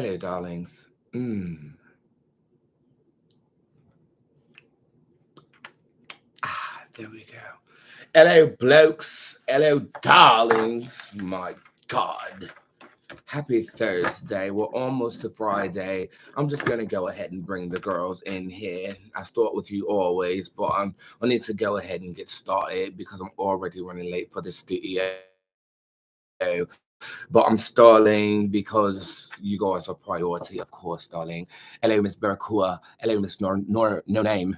Hello, darlings. There we go. Hello, blokes. Hello, darlings. My God. Happy Thursday. We're almost to Friday. I'm just going to go ahead and bring the girls in here. I start with you always, but I need to go ahead and get started because I'm already running late for the studio. But I'm stalling because you guys are priority, of course, darling. Hello, Miss Barakua. Hello, Miss No Name.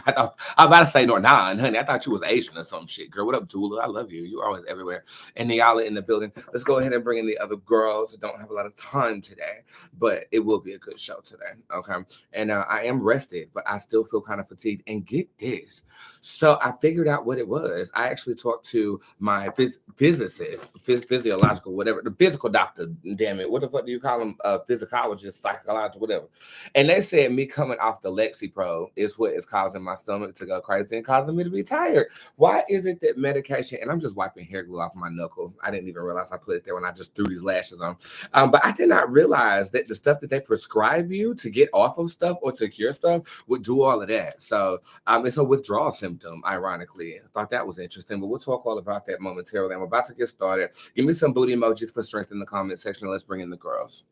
I about to say Nor9, honey. I thought you was Asian or some shit, girl. What up, Tula? I love you. You're always everywhere. And y'all are in the building. Let's go ahead and bring in the other girls. I don't have a lot of time today, but it will be a good show today. Okay. And I am rested, but I still feel kind of fatigued. And get this. So I figured out what it was. I actually talked to my physicist, physiological, whatever, the physical doctor, damn it. What the fuck do you call them? Physicologist, psychologist, whatever. And they said me coming off the Lexapro is what is causing my stomach to go crazy and causing me to be tired. Why is it that medication, and I'm just wiping hair glue off my knuckle. I didn't even realize I put it there when I just threw these lashes on. But I did not realize that the stuff that they prescribe you to get off of stuff or to cure stuff would do all of that. So it's a withdrawal symptom, ironically. I thought that was interesting, but we'll talk all about that momentarily. I'm about to get started. Give me some booty emojis for strength in the comment section. Let's bring in the girls.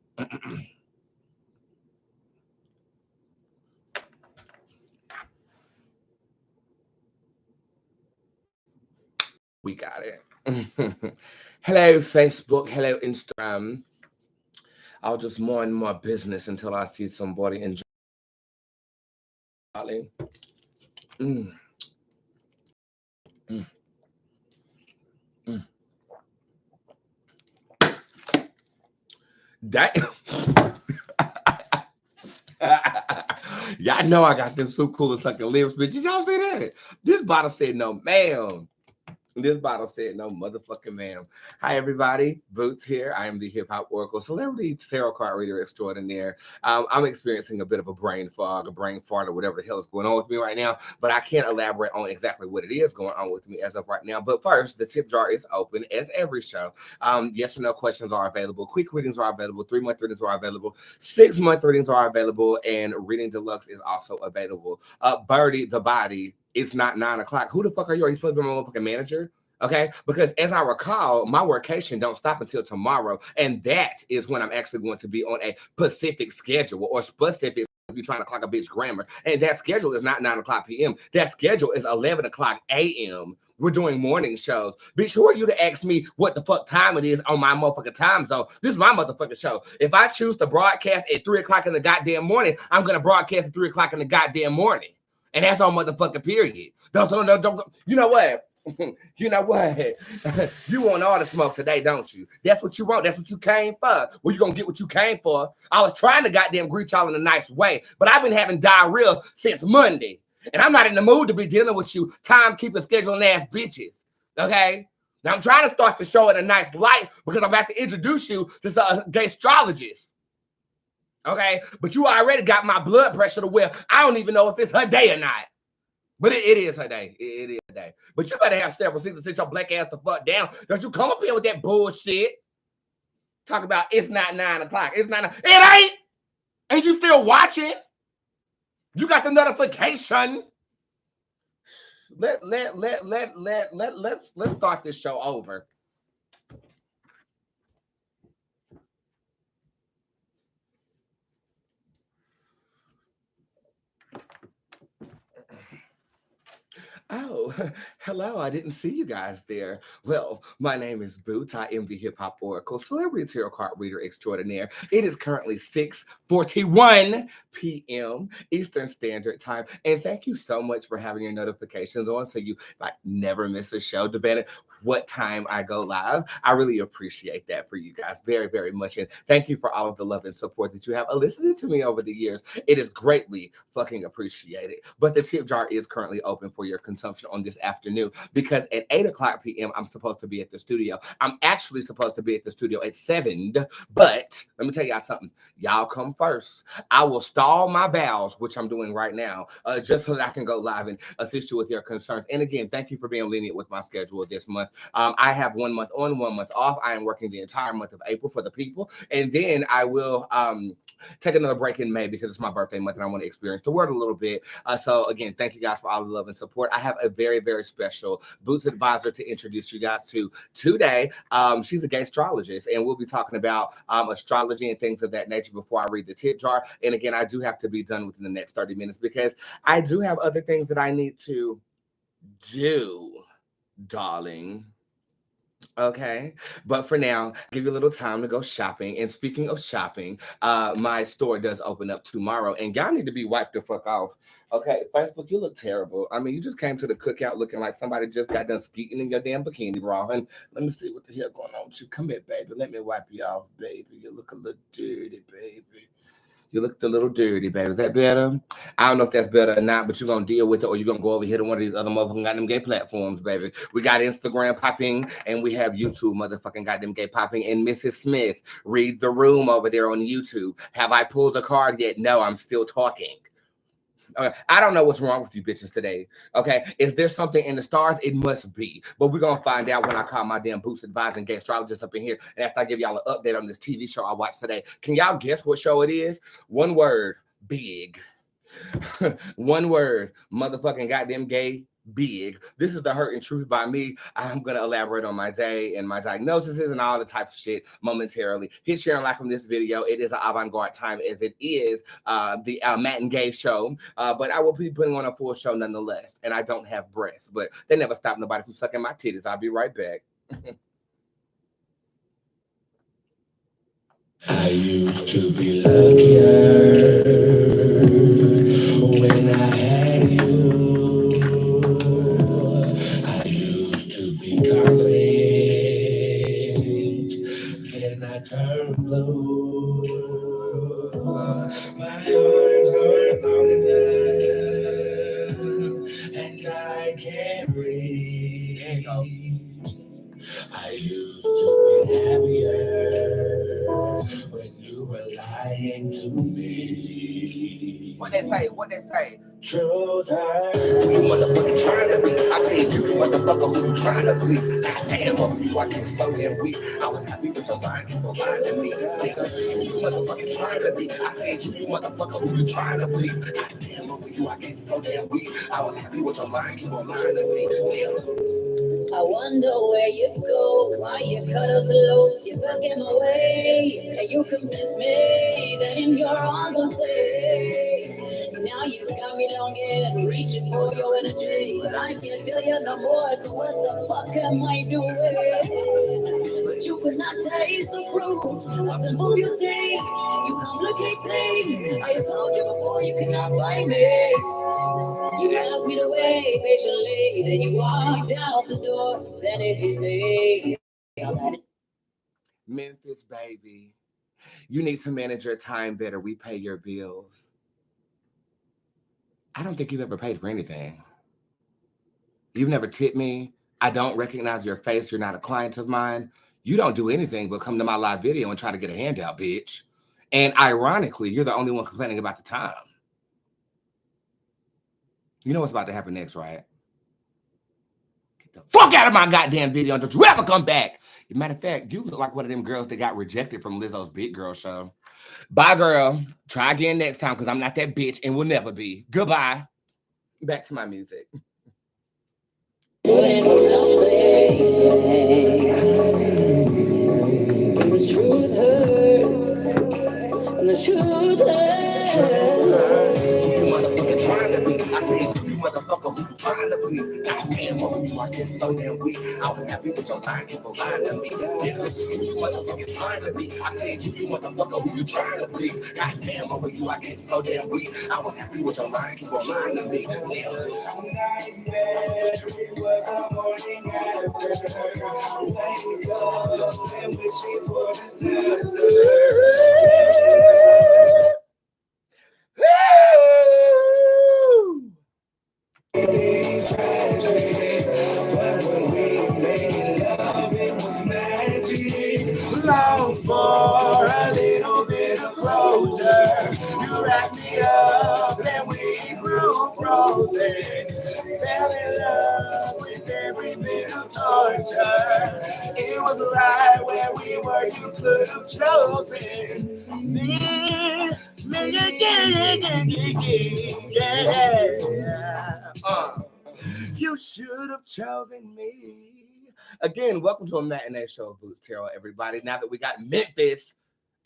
We got it. Hello, Facebook. Hello, Instagram. I'll just mind my business until I see somebody enjoy. Mm. Mm. Mm. That y'all know I got them so cool and sucking lips, bitch. Did y'all see that? This bottle said no, ma'am. This bottle said no motherfucking ma'am. Hi, everybody. Boots here. I am the hip hop oracle, celebrity tarot card reader extraordinaire. I'm experiencing a bit of a brain fog, a brain fart, or whatever the hell is going on with me right now, but I can't elaborate on exactly what it is going on with me as of right now. But first, the tip jar is open as every show. Yes or no questions are available. Quick readings are available. 3-month readings are available. 6-month readings are available. And Reading Deluxe is also available. Birdie the Body. It's not 9 o'clock. Who the fuck are you? Are you supposed to be my motherfucking manager? Okay, because as I recall, my workation don't stop until tomorrow, and that is when I'm actually going to be on a Pacific schedule, or specific if you're trying to clock a bitch grammar. And that schedule is not 9 o'clock p.m. That schedule is 11 o'clock a.m. We're doing morning shows. Bitch, who are you to ask me what the fuck time it is on my motherfucking time zone? This is my motherfucking show. If I choose to broadcast at 3 o'clock in the goddamn morning, I'm going to broadcast at 3 o'clock in the goddamn morning. And that's on motherfucking period. Don't you know what? You know what? You want all the smoke today, don't you? That's what you want. That's what you came for. Well, you're going to get what you came for. I was trying to goddamn greet y'all in a nice way, but I've been having diarrhea since Monday. And I'm not in the mood to be dealing with you timekeeping, scheduling ass bitches. Okay? Now, I'm trying to start the show in a nice light because I'm about to introduce you to some gay astrologists. Okay, but you already got my blood pressure to where I don't even know if it's her day or not. But it is her day. It is her day. But you better have several seats to sit your black ass the fuck down. Don't you come up here with that bullshit. Talk about it's not 9 o'clock. It's not. It ain't. And you still watching? You got the notification. Let's start this show over. Oh, hello. I didn't see you guys there. Well, my name is Boots. I am the hip hop oracle, celebrity tarot card reader extraordinaire. It is currently 6:41 p.m. Eastern Standard Time. And thank you so much for having your notifications on so you never miss a show, depending what time I go live. I really appreciate that for you guys very, very much. And thank you for all of the love and support that you have listened to me over the years. It is greatly fucking appreciated. But the tip jar is currently open for your consumption on this afternoon because at 8 o'clock p.m. I'm supposed to be at the studio. I'm actually supposed to be at the studio at 7, but let me tell y'all something. Y'all come first. I will stall my bowels, which I'm doing right now, just so that I can go live and assist you with your concerns. And again, thank you for being lenient with my schedule this month. I have 1 month on, 1 month off. I am working the entire month of April for the people. And then I will take another break in May because it's my birthday month and I want to experience the world a little bit. So again, thank you guys for all the love and support. I have a very, very special Boots advisor to introduce you guys to today. She's a gay astrologist, and we'll be talking about astrology and things of that nature before I read the tip jar. And again, I do have to be done within the next 30 minutes because I do have other things that I need to do, darling. Okay, but for now, give you a little time to go shopping. And speaking of shopping, my store does open up tomorrow, and y'all need to be wiped the fuck off. Okay, Facebook, you look terrible. I mean, you just came to the cookout looking like somebody just got done skeeting in your damn bikini bra. And let me see what the hell going on with you. Come here, baby. Let me wipe you off, baby. You look a little dirty, baby. You look a little dirty, baby. Is that better? I don't know if that's better or not, but you're going to deal with it, or you're going to go over here to one of these other motherfucking goddamn gay platforms, baby. We got Instagram popping, and we have YouTube motherfucking goddamn gay popping. And Mrs. Smith, read the room over there on YouTube. Have I pulled a card yet? No, I'm still talking. Okay. I don't know what's wrong with you bitches today. Okay. Is there something in the stars? It must be. But we're going to find out when I call my damn Boots advising gay astrologist up in here. And after I give y'all an update on this TV show I watched today. Can y'all guess what show it is? One word, big. One word, motherfucking goddamn gay, big. This is The Hurt and Truth by me. I'm going to elaborate on my day and my diagnoses and all the type of shit momentarily. Hit share and like on this video. It is an avant-garde time as it is the Matt and Gay show. But I will be putting on a full show nonetheless. And I don't have breasts, but they never stop nobody from sucking my titties. I'll be right back. I used to be luckier when I had you. I used to be confident, then I turned blue. My arms aren't long enough, and I can't breathe. I used to be happier when you were lying to me. What they say? What they say? Truth hurts. Who you motherfucking trying to be? I said you motherfucker who you trying to please. Damn, over you I get so damn weak. I was happy with your mind, keep on lying to me. Nigga, who you motherfucking trying to be? I said you motherfucker who you trying to please. Damn, over you I get so damn weak. I was happy with your mind, keep on lying to me. Damn. I wonder where you go, why you cut us loose. You first came away, and you convinced me that in your arms I'm safe. Now you got me longing, reaching for your energy, but I can't feel you no more. So what the fuck am I doing? But you could not taste the fruit of simple beauty. You complicate things. I told you before, you cannot buy me. You asked me to wait patiently, then you walked out the door, then it hit me. Memphis, baby, you need to manage your time better. We pay your bills. I don't think you've ever paid for anything. You've never tipped me. I don't recognize your face. You're not a client of mine. You don't do anything but come to my live video and try to get a handout, bitch. And ironically, you're the only one complaining about the time. You know what's about to happen next, right? Get the fuck out of my goddamn video and don't you ever come back. As a matter of fact, you look like one of them girls that got rejected from Lizzo's Big Girl show. Bye, girl. Try again next time because I'm not that bitch and will never be. Goodbye. Back to my music. The truth hurts. And the truth hurts. You motherfucking trying to be. I said you motherfucker who you trying to please. Goddamn, over you I get so damn weak. I was happy with your mind, keep on lying to me. Nigga, you motherfucking trying to be. I said you motherfucker who you trying to please. Goddamn, over you I get so damn weak. I was happy with your mind, keep on lying to me. Nigga. It was a morning after. Wake up and wishing for disaster. Tragic, but when we made love, it was magic. Long for a little bit of closure. You wrapped me up, then we grew frozen. Fell in love with every bit of torture. departure. It was right where we were. You could have chosen me. You should have chosen me. Again, welcome to a matinee show of Boots Tarot, everybody. Now that we got Memphis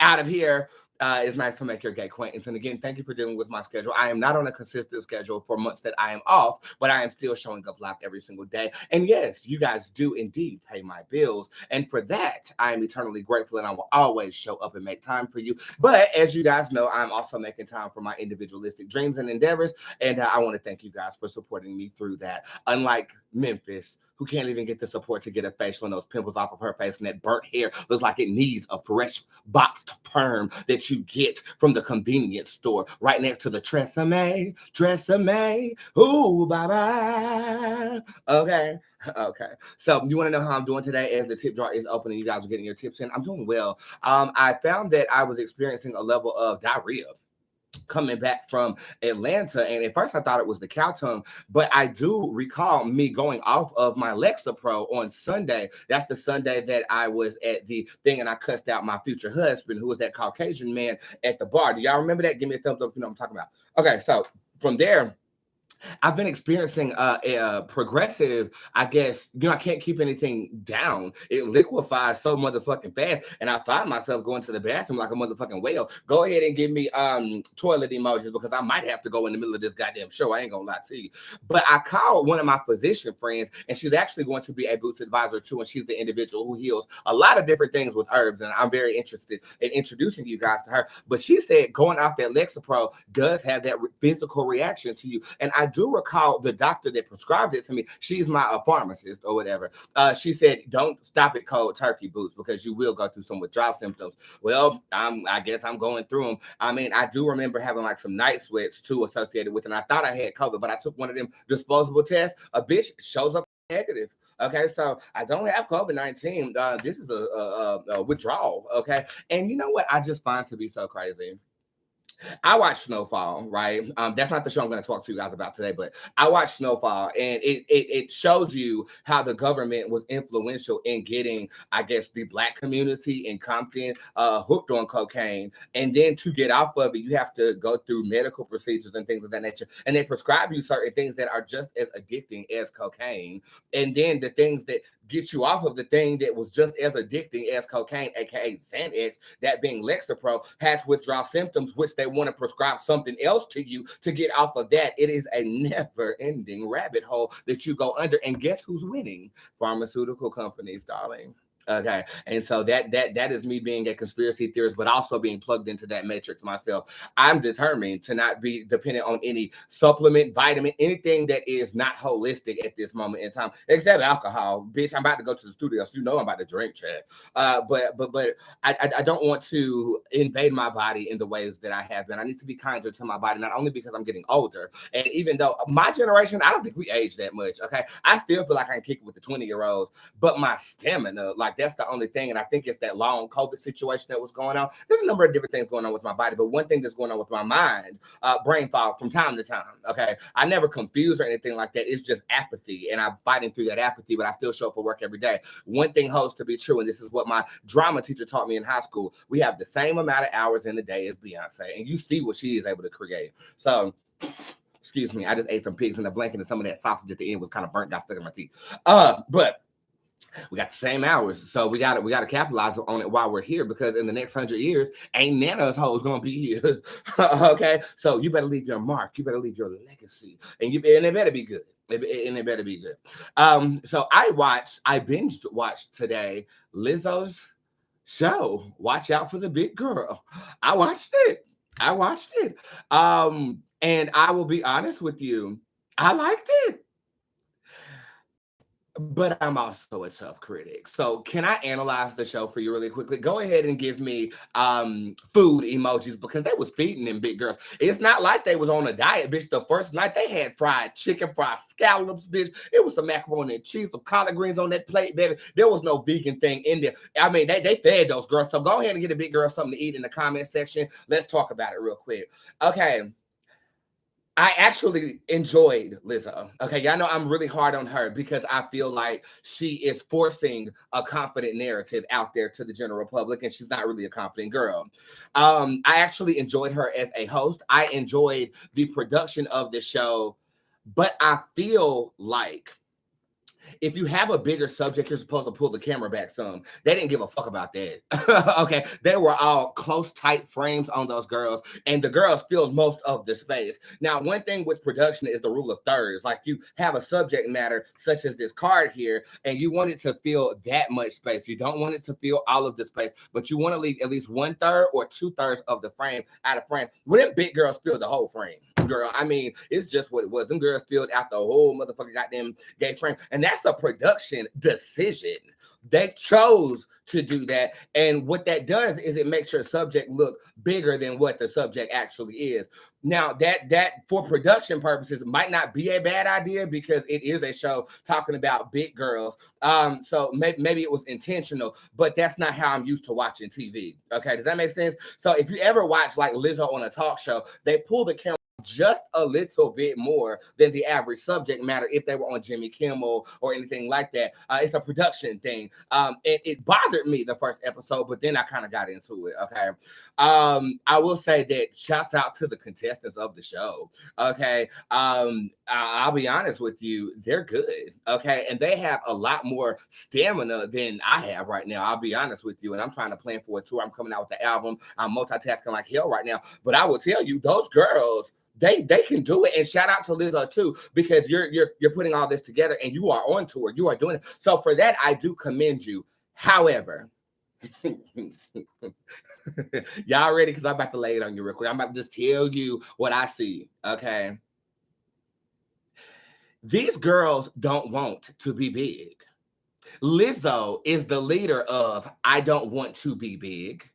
out of here, it's nice to make your gay acquaintance. And again, thank you for dealing with my schedule. I am not on a consistent schedule for months that I am off, but I am still showing up live every single day. And yes, you guys do indeed pay my bills. And for that, I am eternally grateful, and I will always show up and make time for you. But as you guys know, I'm also making time for my individualistic dreams and endeavors. And I want to thank you guys for supporting me through that. Unlike Memphis, who can't even get the support to get a facial and those pimples off of her face, and that burnt hair looks like it needs a fresh boxed perm that you get from the convenience store right next to the Tresemme. Ooh, bye-bye. Okay. So you want to know how I'm doing today as the tip jar is open and you guys are getting your tips in? I'm doing well. I found that I was experiencing a level of diarrhea coming back from Atlanta, and at first I thought it was the cow tongue, but I do recall me going off of my Lexapro on Sunday. That's the Sunday that I was at the thing and I cussed out my future husband, who was that Caucasian man at the bar. Do y'all remember that? Give me a thumbs up if you know what I'm talking about. Okay, so from there, I've been experiencing a progressive, I guess, I can't keep anything down. It liquefies so motherfucking fast. And I find myself going to the bathroom like a motherfucking whale. Go ahead and give me toilet emojis because I might have to go in the middle of this goddamn show. I ain't gonna lie to you. But I called one of my physician friends, and she's actually going to be a Boots advisor too. And she's the individual who heals a lot of different things with herbs. And I'm very interested in introducing you guys to her. But she said going off that Lexapro does have that physical reaction to you. And I do recall the doctor that prescribed it to me. She's my pharmacist or whatever. She said, don't stop it cold turkey, Boots, because you will go through some withdrawal symptoms. Well, I guess I'm going through them. I mean, I do remember having like some night sweats too associated with it. And I thought I had COVID, but I took one of them disposable tests. A bitch shows up negative. Okay, so I don't have COVID-19. This is a withdrawal. Okay, and you know what I just find to be so crazy? I watched Snowfall, right? That's not the show I'm going to talk to you guys about today, but I watched Snowfall, and it shows you how the government was influential in getting, I guess, the Black community in Compton hooked on cocaine. And then to get off of it, you have to go through medical procedures and things of that nature. And they prescribe you certain things that are just as addicting as cocaine. And then the things that get you off of the thing that was just as addicting as cocaine, aka Xanax, that being Lexapro, has withdrawal symptoms, which they want to prescribe something else to you to get off of that. It is a never-ending rabbit hole that you go under. And guess who's winning? Pharmaceutical companies, darling. Okay, and so that is me being a conspiracy theorist, but also being plugged into that matrix myself. I'm determined to not be dependent on any supplement, vitamin, anything that is not holistic at this moment in time, except alcohol. Bitch, I'm about to go to the studio, so you know I'm about to drink, Chad. But I don't want to invade my body in the ways that I have been. I need to be kinder to my body, not only because I'm getting older, and even though my generation, I don't think we age that much. Okay, I still feel like I can kick it with the 20-year-olds, but my stamina, like, that's the only thing. And I think it's that long COVID situation that was going on. There's a number of different things going on with my body, but one thing that's going on with my mind, brain fog from time to time. Okay, I never confuse or anything like that. It's just apathy, and I'm fighting through that apathy, but I still show up for work every day. One thing holds to be true, and this is what my drama teacher taught me in high school: we have the same amount of hours in the day as Beyonce, and you see what she is able to create. So, excuse me, I just ate some pigs in a blanket, and some of that sausage at the end was kind of burnt, got stuck in my teeth. But we got the same hours, so we got to capitalize on it while we're here, because in the next 100 years, ain't none of us hoes gonna be here. Okay, so you better leave your mark, you better leave your legacy, and it better be good. It better be good. So I binge watched today Lizzo's show. Watch out for the big girl. I watched it. And I will be honest with you, I liked it. But I'm also a tough critic. So can I analyze the show for you really quickly? Go ahead and give me food emojis, because they was feeding them big girls. It's not like they was on a diet, bitch. The first night they had fried chicken, fried scallops, bitch. It was some macaroni and cheese, some collard greens on that plate, baby. There was no vegan thing in there. I mean, they fed those girls. So go ahead and get a big girl something to eat in the comment section. Let's talk about it real quick. Okay. I actually enjoyed Lizzo. Okay, y'all know I'm really hard on her because I feel like she is forcing a confident narrative out there to the general public, and she's not really a confident girl. I actually enjoyed her as a host. I enjoyed the production of the show, but I feel like if you have a bigger subject, you're supposed to pull the camera back some. They didn't give a fuck about that. Okay. They were all close, tight frames on those girls, and the girls filled most of the space. Now, one thing with production is the rule of thirds. Like, you have a subject matter such as this card here, and you want it to fill that much space. You don't want it to fill all of the space, but you want to leave at least 1/3 or 2/3 of the frame out of frame. Well, them big girls fill the whole frame, girl. I mean, it's just what it was. Them girls filled out the whole motherfucking goddamn gay frame, and that's a production decision. They chose to do that, and what that does is it makes your subject look bigger than what the subject actually is. Now, that for production purposes might not be a bad idea because it is a show talking about big girls. So maybe it was intentional, but that's not how I'm used to watching TV. Okay, does that make sense? So if you ever watch like Lizzo on a talk show, they pull the camera just a little bit more than the average subject matter if they were on Jimmy Kimmel or anything like that. It's a production thing. And it bothered me the first episode, but then I kind of got into it. Okay. I will say that shouts out to the contestants of the show. Okay. I'll be honest with you, they're good. Okay. And they have a lot more stamina than I have right now. I'll be honest with you. And I'm trying to plan for a tour. I'm coming out with the album. I'm multitasking like hell right now. But I will tell you, those girls, they can do it. And shout out to Lizzo too, because you're putting all this together and you are on tour. You are doing it. So for that, I do commend you. However, y'all ready? Because I'm about to lay it on you real quick. I'm about to just tell you what I see. Okay. These girls don't want to be big. Lizzo is the leader of I don't want to be big.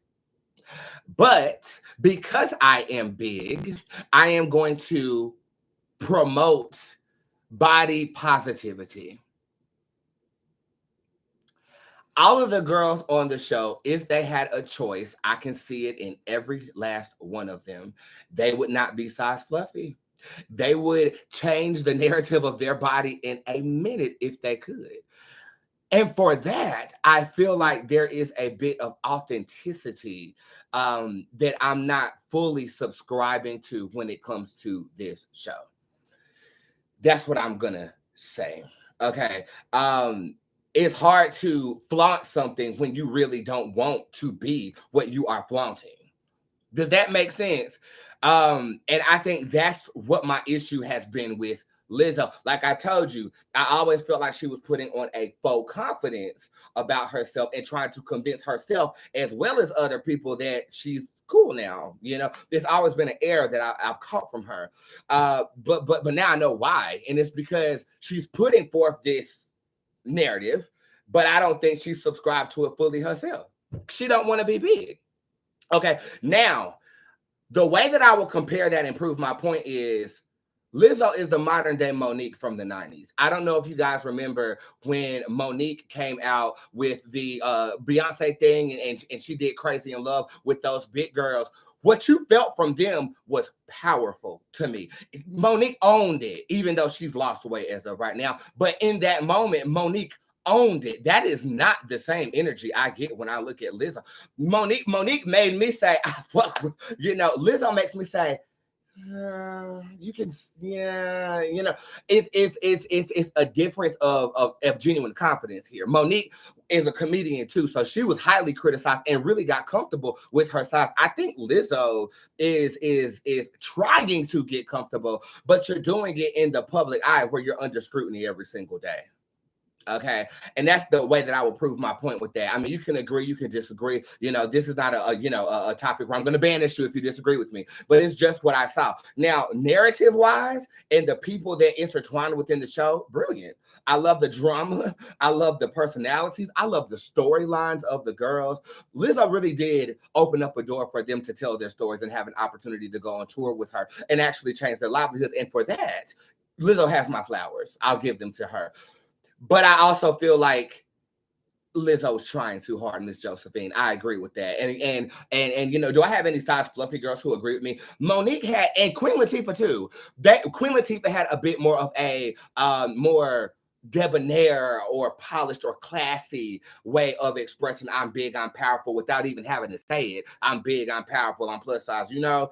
But because I am big, I am going to promote body positivity. All of the girls on the show, if they had a choice, I can see it in every last one of them. They would not be size fluffy. They would change the narrative of their body in a minute if they could. And for that, I feel like there is a bit of authenticity that I'm not fully subscribing to when it comes to this show. That's what I'm going to say. Okay. It's hard to flaunt something when you really don't want to be what you are flaunting. Does that make sense? And I think that's what my issue has been with Lizzo. Like I told you, I always felt like she was putting on a faux confidence about herself and trying to convince herself as well as other people that she's cool now. You know, there's always been an error that I've caught from her. But now I know why. And it's because she's putting forth this narrative, but I don't think she's subscribed to it fully herself. She don't want to be big. Okay, now, the way that I will compare that and prove my point is Lizzo is the modern day Monique from the 90s. I don't know if you guys remember when Monique came out with the Beyonce thing and she did Crazy in Love with those big girls. What you felt from them was powerful to me. Monique owned it, even though she's lost weight as of right now. But in that moment, Monique owned it. That is not the same energy I get when I look at Lizzo. Monique made me say, Lizzo makes me say, you can, it's a difference of genuine confidence here. Monique is a comedian too, so she was highly criticized and really got comfortable with her size. I think Lizzo is trying to get comfortable, but you're doing it in the public eye where you're under scrutiny every single day. Okay. And that's the way that I will prove my point with that. I mean, you can agree, you can disagree. This is not a topic where I'm going to banish you if you disagree with me, but it's just what I saw. Now, narrative wise, and the people that intertwine within the show, brilliant. I love the drama. I love the personalities. I love the storylines of the girls. Lizzo really did open up a door for them to tell their stories and have an opportunity to go on tour with her and actually change their livelihoods. And for that, Lizzo has my flowers. I'll give them to her. But I also feel like Lizzo's trying too hard, Miss Josephine. I agree with that. And you know, do I have any size fluffy girls who agree with me? Monique had, and Queen Latifah too. That Queen Latifah had a bit more of a more debonair or polished or classy way of expressing I'm big, I'm powerful without even having to say it. I'm big, I'm powerful, I'm plus size, you know.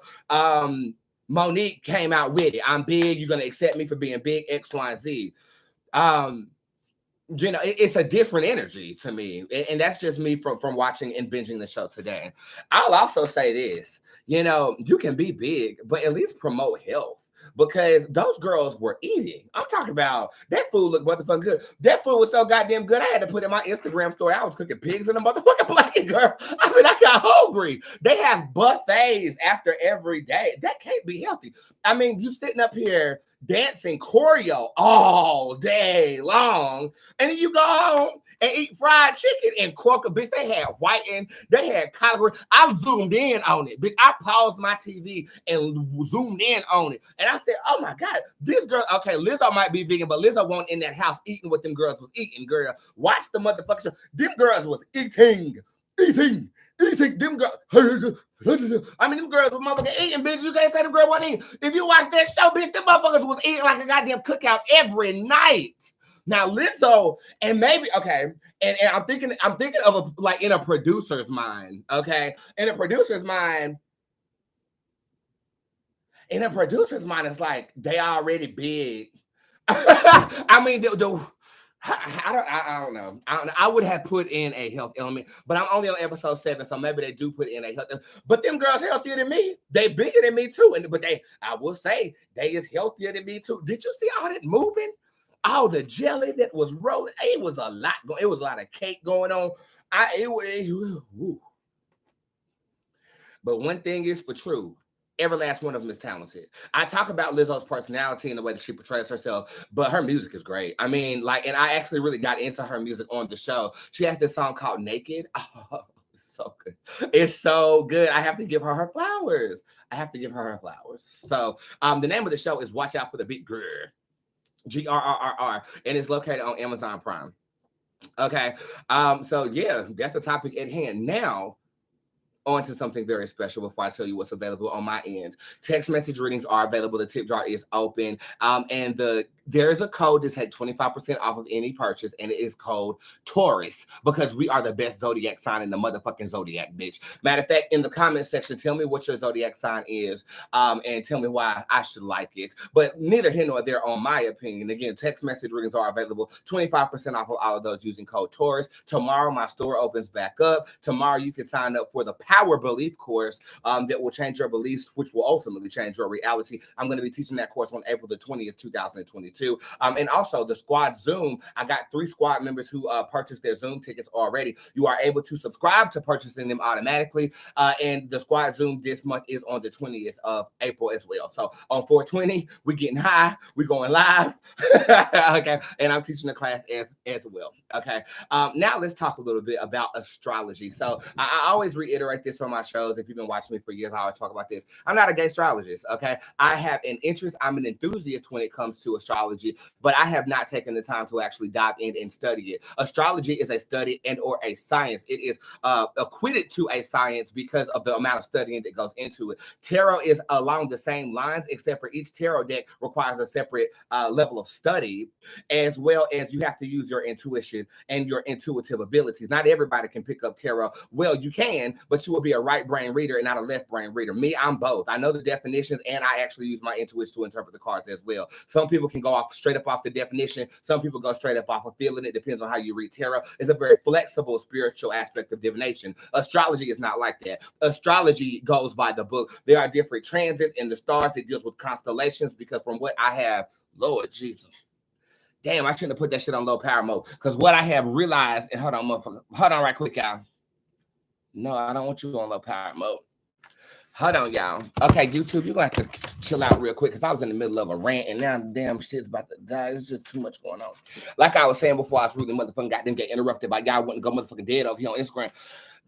Monique came out with it. I'm big, you're gonna accept me for being big, X, Y, and Z. You know, it's a different energy to me. And that's just me from watching and binging the show today. I'll also say this, you know, you can be big, but at least promote health. Because those girls were eating. I'm talking about that food looked motherfucking good. That food was so goddamn good. I had to put in my Instagram story. I was cooking pigs in a motherfucking blanket, girl. I mean, I got hungry. They have buffets after every day. That can't be healthy. I mean, you sitting up here dancing choreo all day long, and then you go home and eat fried chicken and croaker, bitch. They had whiting, they had collard. I zoomed in on it, bitch. I paused my TV and zoomed in on it, and I said, "Oh my god, this girl." Okay, Lizzo might be vegan, but Lizzo wasn't in that house eating what them girls was eating. Girl, watch the motherfucker show. Them girls was eating. Them girls. I mean, them girls were motherfucking eating, bitch. You can't say them girls wasn't eating. If you watch that show, bitch, them motherfuckers was eating like a goddamn cookout every night. Now, Lizzo, and maybe, okay, and I'm thinking of like in a producer's mind, okay? In a producer's mind, it's like they already big. I mean, I don't know. I would have put in a health element, but I'm only on episode 7, so maybe they do put in a health element. But them girls healthier than me. They bigger than me too. But I will say, they is healthier than me too. Did you see all that moving? All the jelly that was rolling. It was a lot going. It was a lot of cake going on. But one thing is for true. Every last one of them is talented. I talk about Lizzo's personality and the way that she portrays herself, but her music is great. I mean, like, and I actually really got into her music on the show. She has this song called Naked. Oh, it's so good. It's so good. I have to give her flowers. So the name of the show is Watch Out for the Big Girl. GRRRR, and it's located on Amazon Prime. Okay. So yeah, that's the topic at hand. Now, on to something very special before I tell you what's available on my end. Text message readings are available. The tip jar is open. And there's a code to take 25% off of any purchase, and it is called Taurus, because we are the best zodiac sign in the motherfucking zodiac, bitch. Matter of fact, in the comment section, tell me what your zodiac sign is, and tell me why I should like it. But neither here nor there on my opinion. Again, text message readings are available. 25% off of all of those using code Taurus. Tomorrow, my store opens back up. Tomorrow, you can sign up for the Power Belief course that will change your beliefs, which will ultimately change your reality. I'm going to be teaching that course on April the 20th, 2022. And also the squad Zoom. I got 3 squad members who purchased their Zoom tickets already. You are able to subscribe to purchasing them automatically. And the squad Zoom this month is on the 20th of April as well. So on 420, we're getting high. We're going live. Okay. And I'm teaching the class as well. Okay. Now let's talk a little bit about astrology. So I always reiterate this on my shows. If you've been watching me for years, I always talk about this. I'm not a gay astrologist, okay? I have an interest. I'm an enthusiast when it comes to astrology, but I have not taken the time to actually dive in and study it. Astrology is a study and or a science. It is equated to a science because of the amount of studying that goes into it. Tarot is along the same lines, except for each tarot deck requires a separate level of study, as well as you have to use your intuition and your intuitive abilities. Not everybody can pick up tarot. Well, you can, but you will be a right brain reader and not a left brain reader. Me, I'm both. I know the definitions, and I actually use my intuition to interpret the cards as well. Some people can go straight up off the definition. Some people go straight up off of feeling. It depends on how you read tarot. It's a very flexible spiritual aspect of divination. Astrology is not like that. Astrology goes by the book. There are different transits in the stars. It deals with constellations, because from what I have, Lord Jesus. Damn, I shouldn't have put that shit on low power mode, because what I have realized, and hold on, motherfucker. Hold on right quick, y'all. No, I don't want you on low power mode. Hold on, y'all. Okay, YouTube, you're going to have to chill out real quick, because I was in the middle of a rant, and now the damn shit's about to die. It's just too much going on. Like I was saying before, I was really motherfucking got them get interrupted by y'all wanting to go motherfucking dead over here on Instagram.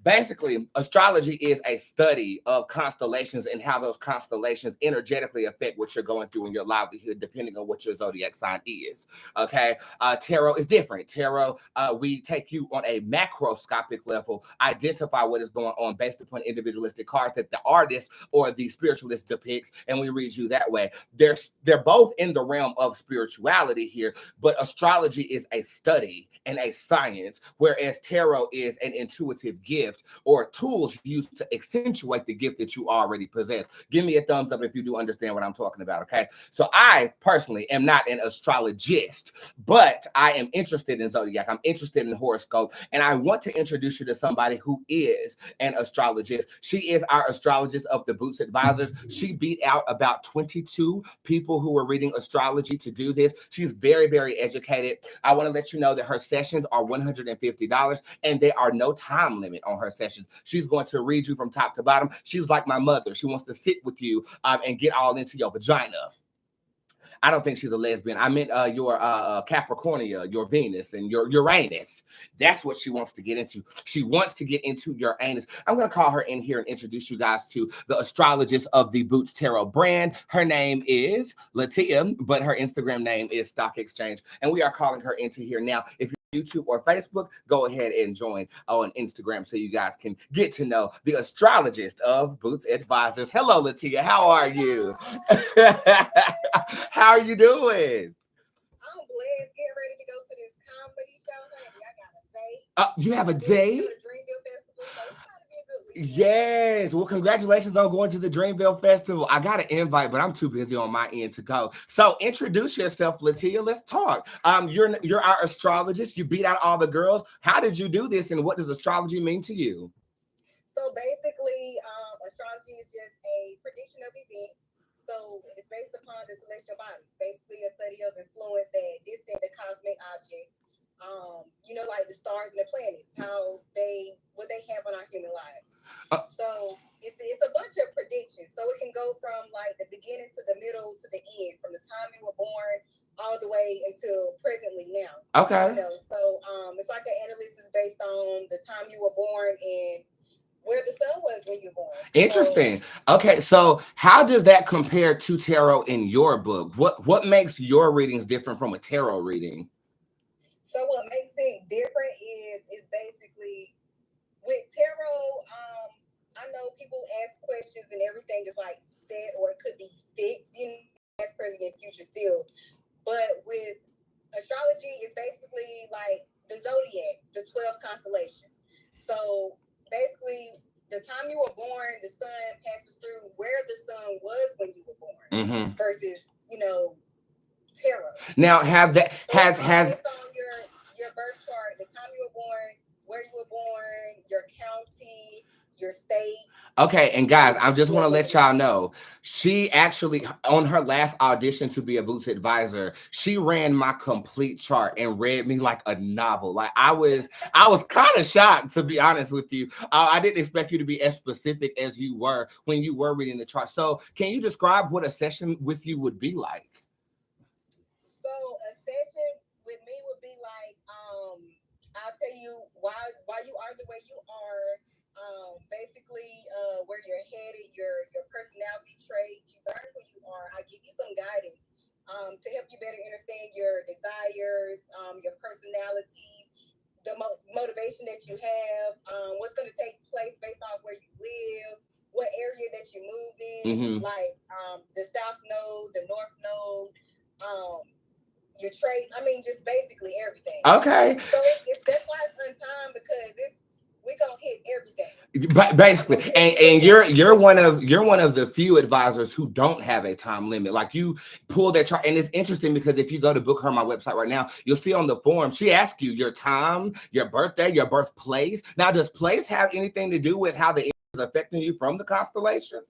Basically, astrology is a study of constellations and how those constellations energetically affect what you're going through in your livelihood, depending on what your zodiac sign is. Okay. Tarot is different. Tarot, we take you on a macroscopic level, identify what is going on based upon individualistic cards that the artist or the spiritualist depicts, and we read you that way. They're both in the realm of spirituality here, but astrology is a study and a science, whereas tarot is an intuitive gift or tools used to accentuate the gift that you already possess. Give me a thumbs up if you do understand what I'm talking about, okay? So I personally am not an astrologist, but I am interested in zodiac. I'm interested in horoscope, and I want to introduce you to somebody who is an astrologist. She is our astrologist of the Bootz Advisors. She beat out about 22 people who were reading astrology to do this. She's very, very educated. I want to let you know that her sessions are $150, and there are no time limit on her sessions. She's going to read you from top to bottom. She's like my mother. She wants to sit with you and get all into your vagina. I don't think she's a lesbian. I meant your Capricornia, your Venus, and your Uranus. That's what she wants to get into. She wants to get into Uranus. I'm going to call her in here and introduce you guys to the astrologist of the Bootz Tarot brand. Her name is Latia, but her Instagram name is Stock Exchange. And we are calling her into here now. If YouTube or Facebook, go ahead and join on Instagram so you guys can get to know the astrologist of Bootz Advisors. Hello, Latia. How are you? How are you doing? I'm blessed. Getting ready to go to this comedy show. Honey, I got a date. You have a To date? the Dreamville Festival, so it's about to be a good weekend. Yes. Well, congratulations on going to the Dreamville Festival. I got an invite, but I'm too busy on my end to go. So introduce yourself, Latia. Let's talk. You're our astrologist. You beat out all the girls. How did you do this, and what does astrology mean to you? So basically, astrology is just a prediction of events. So it's based upon the celestial bodies, basically a study of influence that distant the cosmic objects, like the stars and the planets, what they have on our human lives. So it's a bunch of predictions. So it can go from like the beginning to the middle to the end, from the time you were born all the way until presently now. Okay. So it's like an analysis based on the time you were born and where the sun was when you were born. Interesting. Okay, so how does that compare to tarot in your book? What makes your readings different from a tarot reading? So what makes it different is basically with tarot, I know people ask questions and everything is like set or it could be fixed, past, present, and future still. But with astrology, it's basically like the zodiac, the 12 constellations. So basically, the time you were born, the sun passes through where the sun was when you were born versus, tarot. Now, has based on your birth chart, the time you were born, where you were born, your county, your state. Okay, and guys, I just want to let y'all know, she actually, on her last audition to be a Bootz Advisor, she ran my complete chart and read me like a novel. Like I was kind of shocked, to be honest with you. I didn't expect you to be as specific as you were when you were reading the chart. So can you describe what a session with you would be like? So a session with me would be like, I'll tell you why you are the way you are. Basically, where you're headed, your personality traits, you learn who you are. I give you some guidance to help you better understand your desires, your personality, the motivation that you have, what's going to take place based off where you live, what area that you move in, like the South Node, the North Node, your traits. I mean, just basically everything. Okay. So that's why it's on time, because we're gonna hit everything. Basically, and you're one of the few advisors who don't have a time limit. Like you pull that chart, and it's interesting because if you go to book her on my website right now, you'll see on the form she asks you your time, your birthday, your birthplace. Now, does place have anything to do with how the is affecting you from the constellation?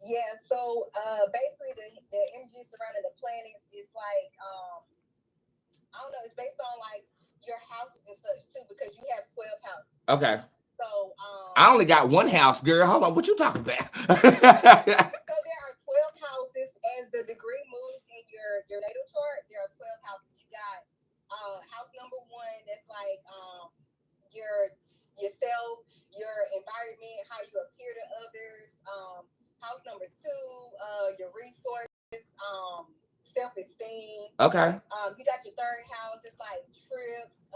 Yeah. So basically, the energy surrounding the planet is like I don't know. It's based on like your houses and such too, because you have 12 houses. Okay. So I only got one house, girl. Hold on, what you talking about? So there are 12 houses as the degree moves in your natal chart. There are 12 houses. You got house number 1, that's like your yourself, your environment, how you appear to others. House number 2, your resources, self-esteem. Okay. You got your third house. It's like trips.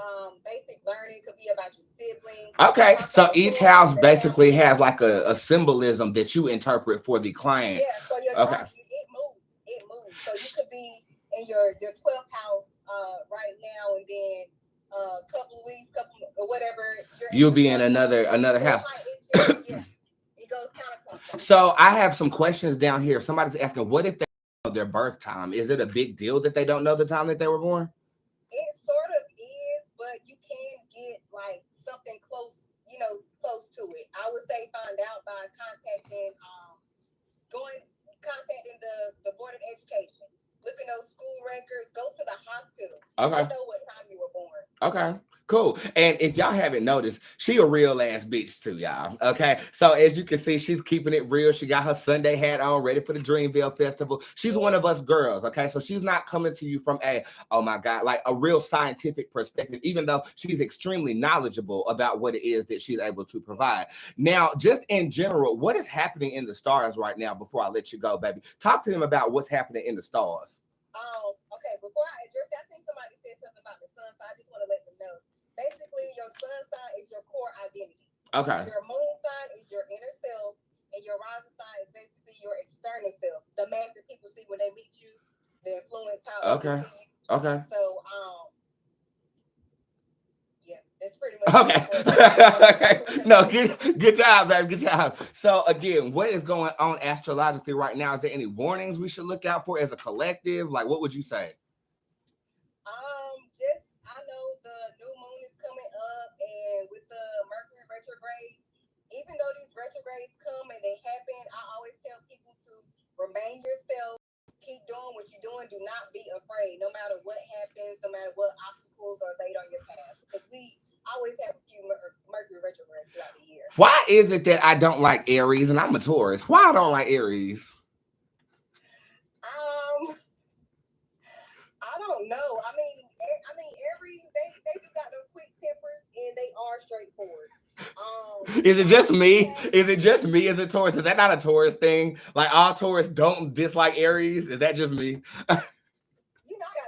Basic learning could be about your siblings. Okay, so each house basically has like a symbolism that you interpret for the client. Yeah, so your okay. It moves. So you could be in your 12th house right now, and then a couple of weeks, or whatever. You'll be in another house. It goes counterclockwise. So I have some questions down here. Somebody's asking, what if they know their birth time? Is it a big deal that they don't know the time that they were born? It sort of is, but you can get like something close, close to it. I would say find out by contacting the Board of Education. Look at those school records. Go to the hospital. Okay. I know what time you were born. Okay. Cool. And if y'all haven't noticed, she a real ass bitch too, y'all. Okay. So as you can see, she's keeping it real. She got her Sunday hat on, ready for the Dreamville Festival. She's one of us girls. Okay. So she's not coming to you from oh my God, like a real scientific perspective, even though she's extremely knowledgeable about what it is that she's able to provide. Now, just in general, what is happening in the stars right now before I let you go, baby? Talk to them about what's happening in the stars. Okay. Before I address that, I think somebody said something about the sun, so I just want to let them know. Basically, your sun sign is your core identity. Okay. Your moon sign is your inner self, and your rising sign is basically your external self, the mask that people see when they meet you, the influence how others see you. Okay. So, yeah, that's pretty much okay. No, good job, baby. Good job. So again, what is going on astrologically right now? Is there any warnings we should look out for as a collective? Like, what would you say? Just I know the new moon is coming up, and with the Mercury retrograde, even though these retrogrades come and they happen, I always tell people to remain yourself, keep doing what you're doing. Do not be afraid, no matter what happens, no matter what obstacles are laid on your path, because we always have a few Mercury retrogrades throughout the year. Why is it that I don't like Aries, and I'm a Taurus? Why I don't like Aries? I don't know. I mean, Aries, they do got them quick tempers, and they are straightforward. Is it just me? Is it just me as a Taurus? Is that not a Taurus thing? Like all Taurus don't dislike Aries? Is that just me? I got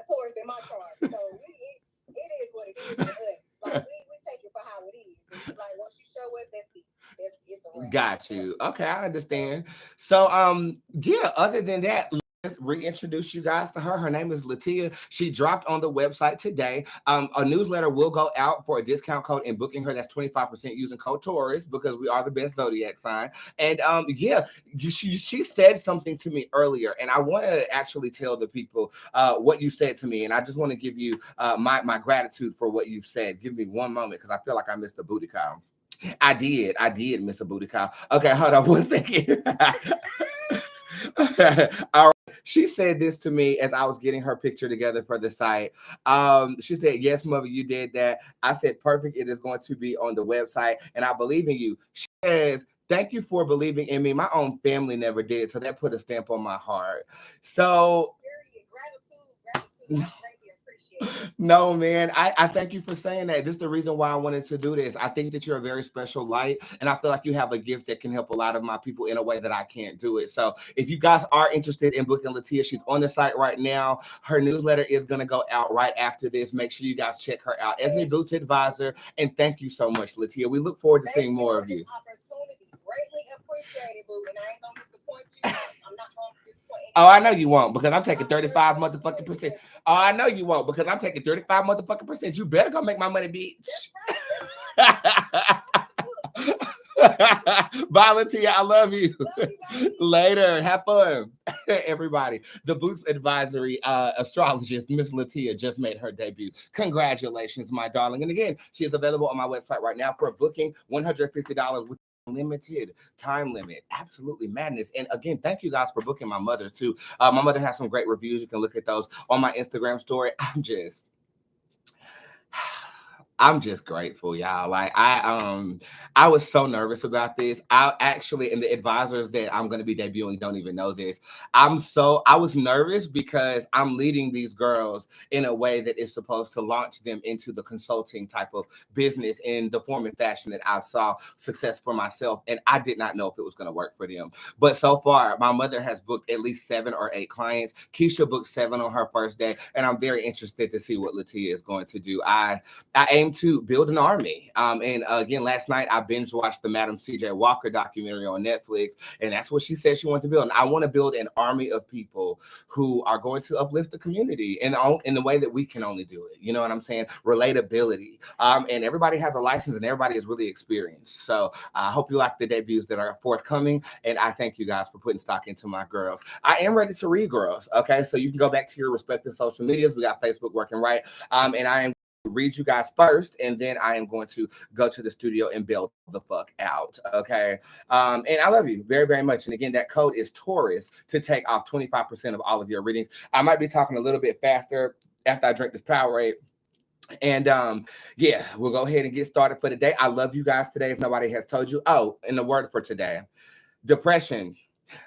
Taurus in my chart, so it is what it is for us. Like we take it for how it is. It's like once you show us, it's a wrap. Got you. Okay, I understand. So other than that, let's reintroduce you guys to her. Her name is Latia. She dropped on the website today. A newsletter will go out for a discount code in booking her. That's 25% using code Taurus, because we are the best zodiac sign. And she said something to me earlier, and I want to actually tell the people what you said to me. And I just want to give you my gratitude for what you said. Give me one moment, because I feel like I missed the booty call. I did miss a booty call. Okay, hold on 1 second. All right. She said this to me as I was getting her picture together for the site. She said, "Yes, mother, you did that." I said, "Perfect. It is going to be on the website, and I believe in you." She says, "Thank you for believing in me. My own family never did, so that put a stamp on my heart." So, gratitude. No, man, I thank you for saying that. This is the reason why I wanted to do this. I think that you're a very special light, and I feel like you have a gift that can help a lot of my people in a way that I can't do it. So if you guys are interested in booking Latia, she's on the site right now. Her newsletter is going to go out right after this. Make sure you guys check her out as a Boots advisor. And thank you so much, Latia. We look forward to seeing more of you. Greatly appreciated, boo, and I ain't gonna disappoint you. I'm not gonna disappoint you. Oh, I know you won't, because I'm taking 35 motherfucking percent. Oh, I know you won't, because I'm taking 35 motherfucking percent. You better go make my money, bitch. Bye, Latia. I love you. Later. Have fun. Everybody. The Boots Advisory astrologist, Miss Latia, just made her debut. Congratulations, my darling. And again, she is available on my website right now for a booking, $150 with limited time limit. Absolutely madness. And again, thank you guys for booking my mother too. My mother has some great reviews. You can look at those on my Instagram story. I'm just grateful, y'all. Like I was so nervous about this. I actually, and the advisors that I'm going to be debuting don't even know this. I was nervous because I'm leading these girls in a way that is supposed to launch them into the consulting type of business in the form and fashion that I saw success for myself, and I did not know if it was going to work for them. But so far, my mother has booked at least 7 or 8 clients. Keisha booked 7 on her first day, and I'm very interested to see what Latia is going to do. I aim to build an army. And again, last night I binge watched the Madam C.J. Walker documentary on Netflix, and that's what she said she wanted to build. And I want to build an army of people who are going to uplift the community in the way that we can only do it. You know what I'm saying? Relatability. And everybody has a license, and everybody is really experienced. So I hope you like the debuts that are forthcoming, and I thank you guys for putting stock into my girls. I am ready to read, girls. Okay, so you can go back to your respective social medias. We got Facebook working right, and I am read you guys first, and then I am going to go to the studio and build the fuck out. Okay. And I love you very, very much. And again, that code is Taurus to take off 25% of all of your readings. I might be talking a little bit faster after I drink this Powerade. And yeah, we'll go ahead and get started for today. I love you guys today. If nobody has told you, and the word for today, depression.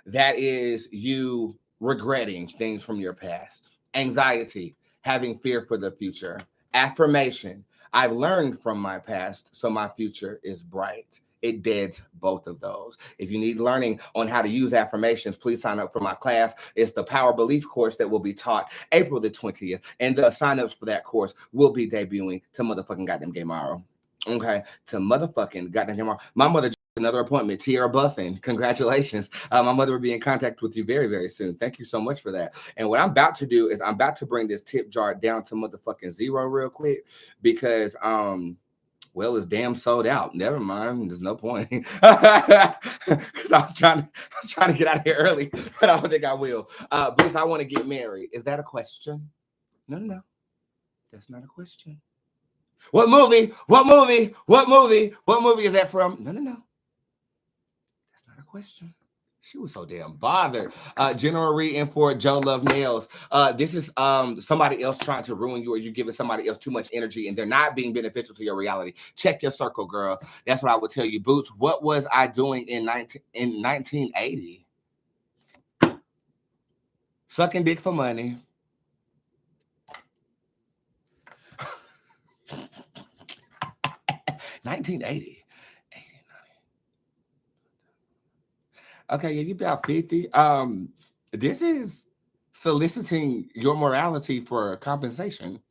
That is you regretting things from your past. Anxiety, having fear for the future. Affirmation, I've learned from my past, so my future is bright. It deads both of those. If you need learning on how to use affirmations, please sign up for my class. It's the Power Belief course that will be taught April the 20th. And the signups for that course will be debuting to motherfucking goddamn tomorrow. Okay, to motherfucking goddamn tomorrow. My mother another appointment, Tierra Buffin. Congratulations. My mother will be in contact with you very, very soon. Thank you so much for that. And what I'm about to do is I'm about to bring this tip jar down to motherfucking 0 real quick because well, it's damn sold out. Never mind. There's no point. Because I was trying to get out of here early, but I don't think I will. Bruce, I want to get married. Is that a question? No. That's not a question. What movie? What movie? What movie? What movie is that from? No. Question. She was so damn bothered. General reading for Joe Love Nails. This is somebody else trying to ruin you, or you're giving somebody else too much energy and they're not being beneficial to your reality. Check your circle, girl. That's what I would tell you. Boots, what was I doing in 1980? Sucking dick for money. $19.80. Okay, yeah, you about 50. This is soliciting your morality for compensation.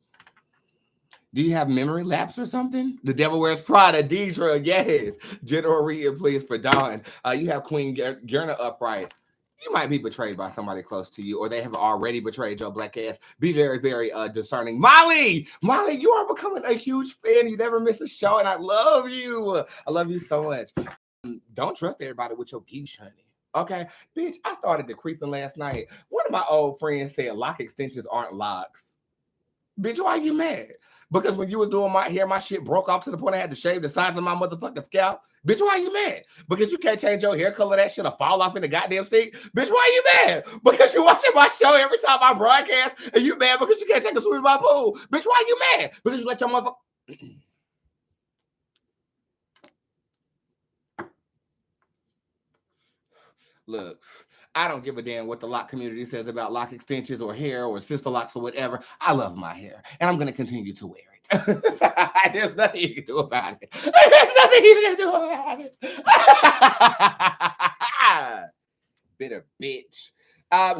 Do you have memory lapse or something? The Devil Wears Prada, Deidre, yes. General reading, please, for Dawn. You have Queen Gerna upright. You might be betrayed by somebody close to you, or they have already betrayed your black ass. Be very, very discerning. Molly, you are becoming a huge fan. You never miss a show, and I love you. I love you so much. Don't trust everybody with your geesh, honey. Okay, bitch, I started the creeping last night. One of my old friends said lock extensions aren't locks. Bitch, why are you mad? Because when you was doing my hair, my shit broke off to the point I had to shave the sides of my motherfucking scalp. Bitch, why are you mad? Because you can't change your hair color, that shit'll fall off in the goddamn sink. Bitch, why are you mad? Because you're watching my show every time I broadcast, and you mad because you can't take a swim in my pool. Bitch, why are you mad? Because you let your motherfucker... Look, I don't give a damn what the lock community says about lock extensions or hair or sister locks or whatever. I love my hair, and I'm going to continue to wear it. There's nothing you can do about it. There's nothing you can do about it. Bitter bitch.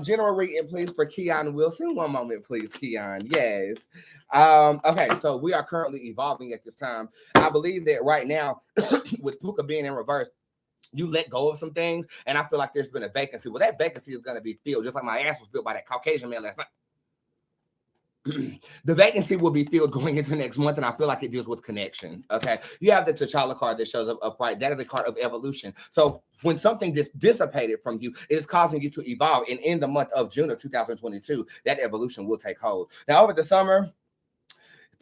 General reading, please, for Keon Wilson. One moment, please, Keon. Yes. Okay, so we are currently evolving at this time. I believe that right now, with Puka being in reverse, you let go of some things, and I feel like there's been a vacancy. Well, that vacancy is going to be filled, just like my ass was filled by that Caucasian man last night. The vacancy will be filled going into next month, and I feel like it deals with connection. Okay, you have the T'Challa card that shows up upright. That is a card of evolution. So when something dissipated from you, it is causing you to evolve. And in the month of June of 2022, that evolution will take hold. Now, over the summer,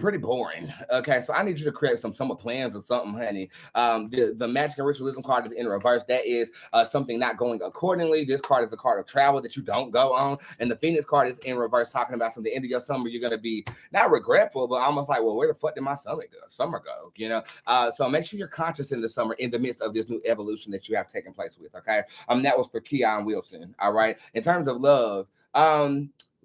pretty boring. Okay, so I need you to create some summer plans or something, honey. The magic and ritualism card is in reverse. That is something not going accordingly. This card is a card of travel that you don't go on, and the Phoenix card is in reverse, talking about from the end of your summer you're gonna be not regretful, but almost like, well, where the fuck did my summer go? You know. So make sure you're conscious in the summer, in the midst of this new evolution that you have taken place with. Okay. That was for Keon Wilson. All right. In terms of love,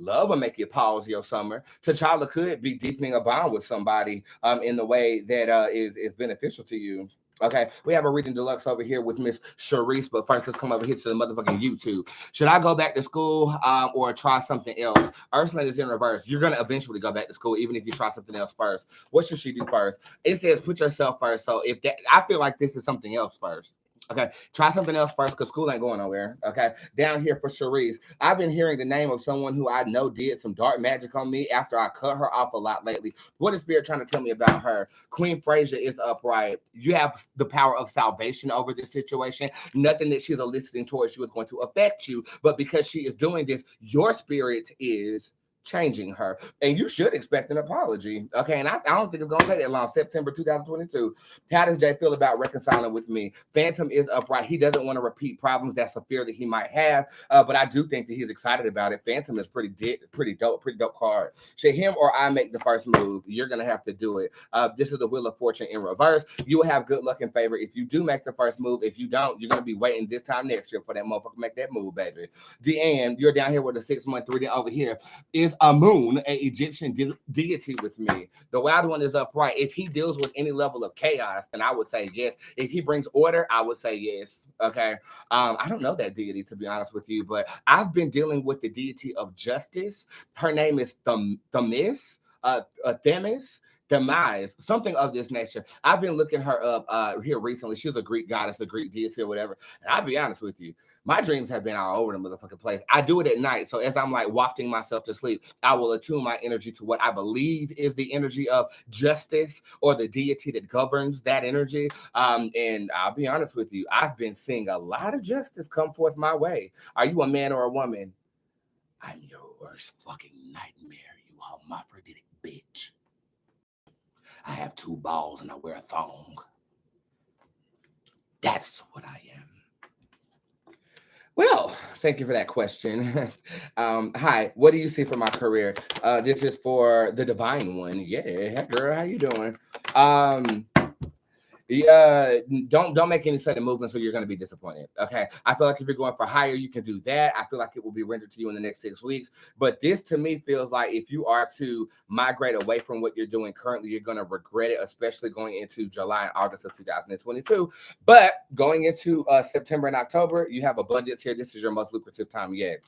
love will make you pause your summer. T'Challa could be deepening a bond with somebody in the way that is beneficial to you. Okay, we have a reading deluxe over here with Miss Sharice, but first let's come over here to the motherfucking YouTube. Should I go back to school or try something else? Ursula is in reverse. You're gonna eventually go back to school, even if you try something else first. What should she do first? It says put yourself first. So if that, I feel like this is something else first. Okay, try something else first because school ain't going nowhere. Okay, down here for Sharice, I've been hearing the name of someone who I know did some dark magic on me after I cut her off a lot lately. What is Spirit trying to tell me about her? Queen Frasia is upright. You have the power of salvation over this situation. Nothing that she's eliciting towards you is going to affect you, but because she is doing this, your spirit is changing her, and you should expect an apology. Okay, and I don't think it's gonna take that long. September 2022. How does Jay feel about reconciling with me? Phantom is upright. He doesn't want to repeat problems. That's a fear that he might have, but I do think that he's excited about it. Phantom is pretty dope card. Should him or I make the first move? You're gonna have to do it. This is the Wheel of Fortune in reverse. You will have good luck and favor if you do make the first move. If you don't, you're gonna be waiting this time next year for that motherfucker to make that move, baby. Deanne, you're down here with a 6-month reading. Over here is a moon, an Egyptian deity with me. The wild one is upright. If he deals with any level of chaos, then I would say yes. If he brings order, I would say yes. Okay. I don't know that deity, to be honest with you, but I've been dealing with the deity of justice. Her name is Themis, Demise, something of this nature. I've been looking her up here recently. She's a Greek goddess, a Greek deity or whatever. And I'll be honest with you, my dreams have been all over the motherfucking place. I do it at night. So as I'm like wafting myself to sleep, I will attune my energy to what I believe is the energy of justice or the deity that governs that energy. And I'll be honest with you, I've been seeing a lot of justice come forth my way. Are you a man or a woman? I'm your worst fucking nightmare, you hermaphroditic bitch. I have 2 balls and I wear a thong. That's what I am. Well, thank you for that question. Hi, what do you see for my career? This is for the divine one. Yeah, hey girl, how you doing? Don't make any sudden movements or you're going to be disappointed. Okay. I feel like if you're going for higher, you can do that. I feel like it will be rendered to you in the next 6 weeks. But this to me feels like if you are to migrate away from what you're doing currently, you're going to regret it, especially going into July and August of 2022. But going into September and October, you have abundance here. This is your most lucrative time yet.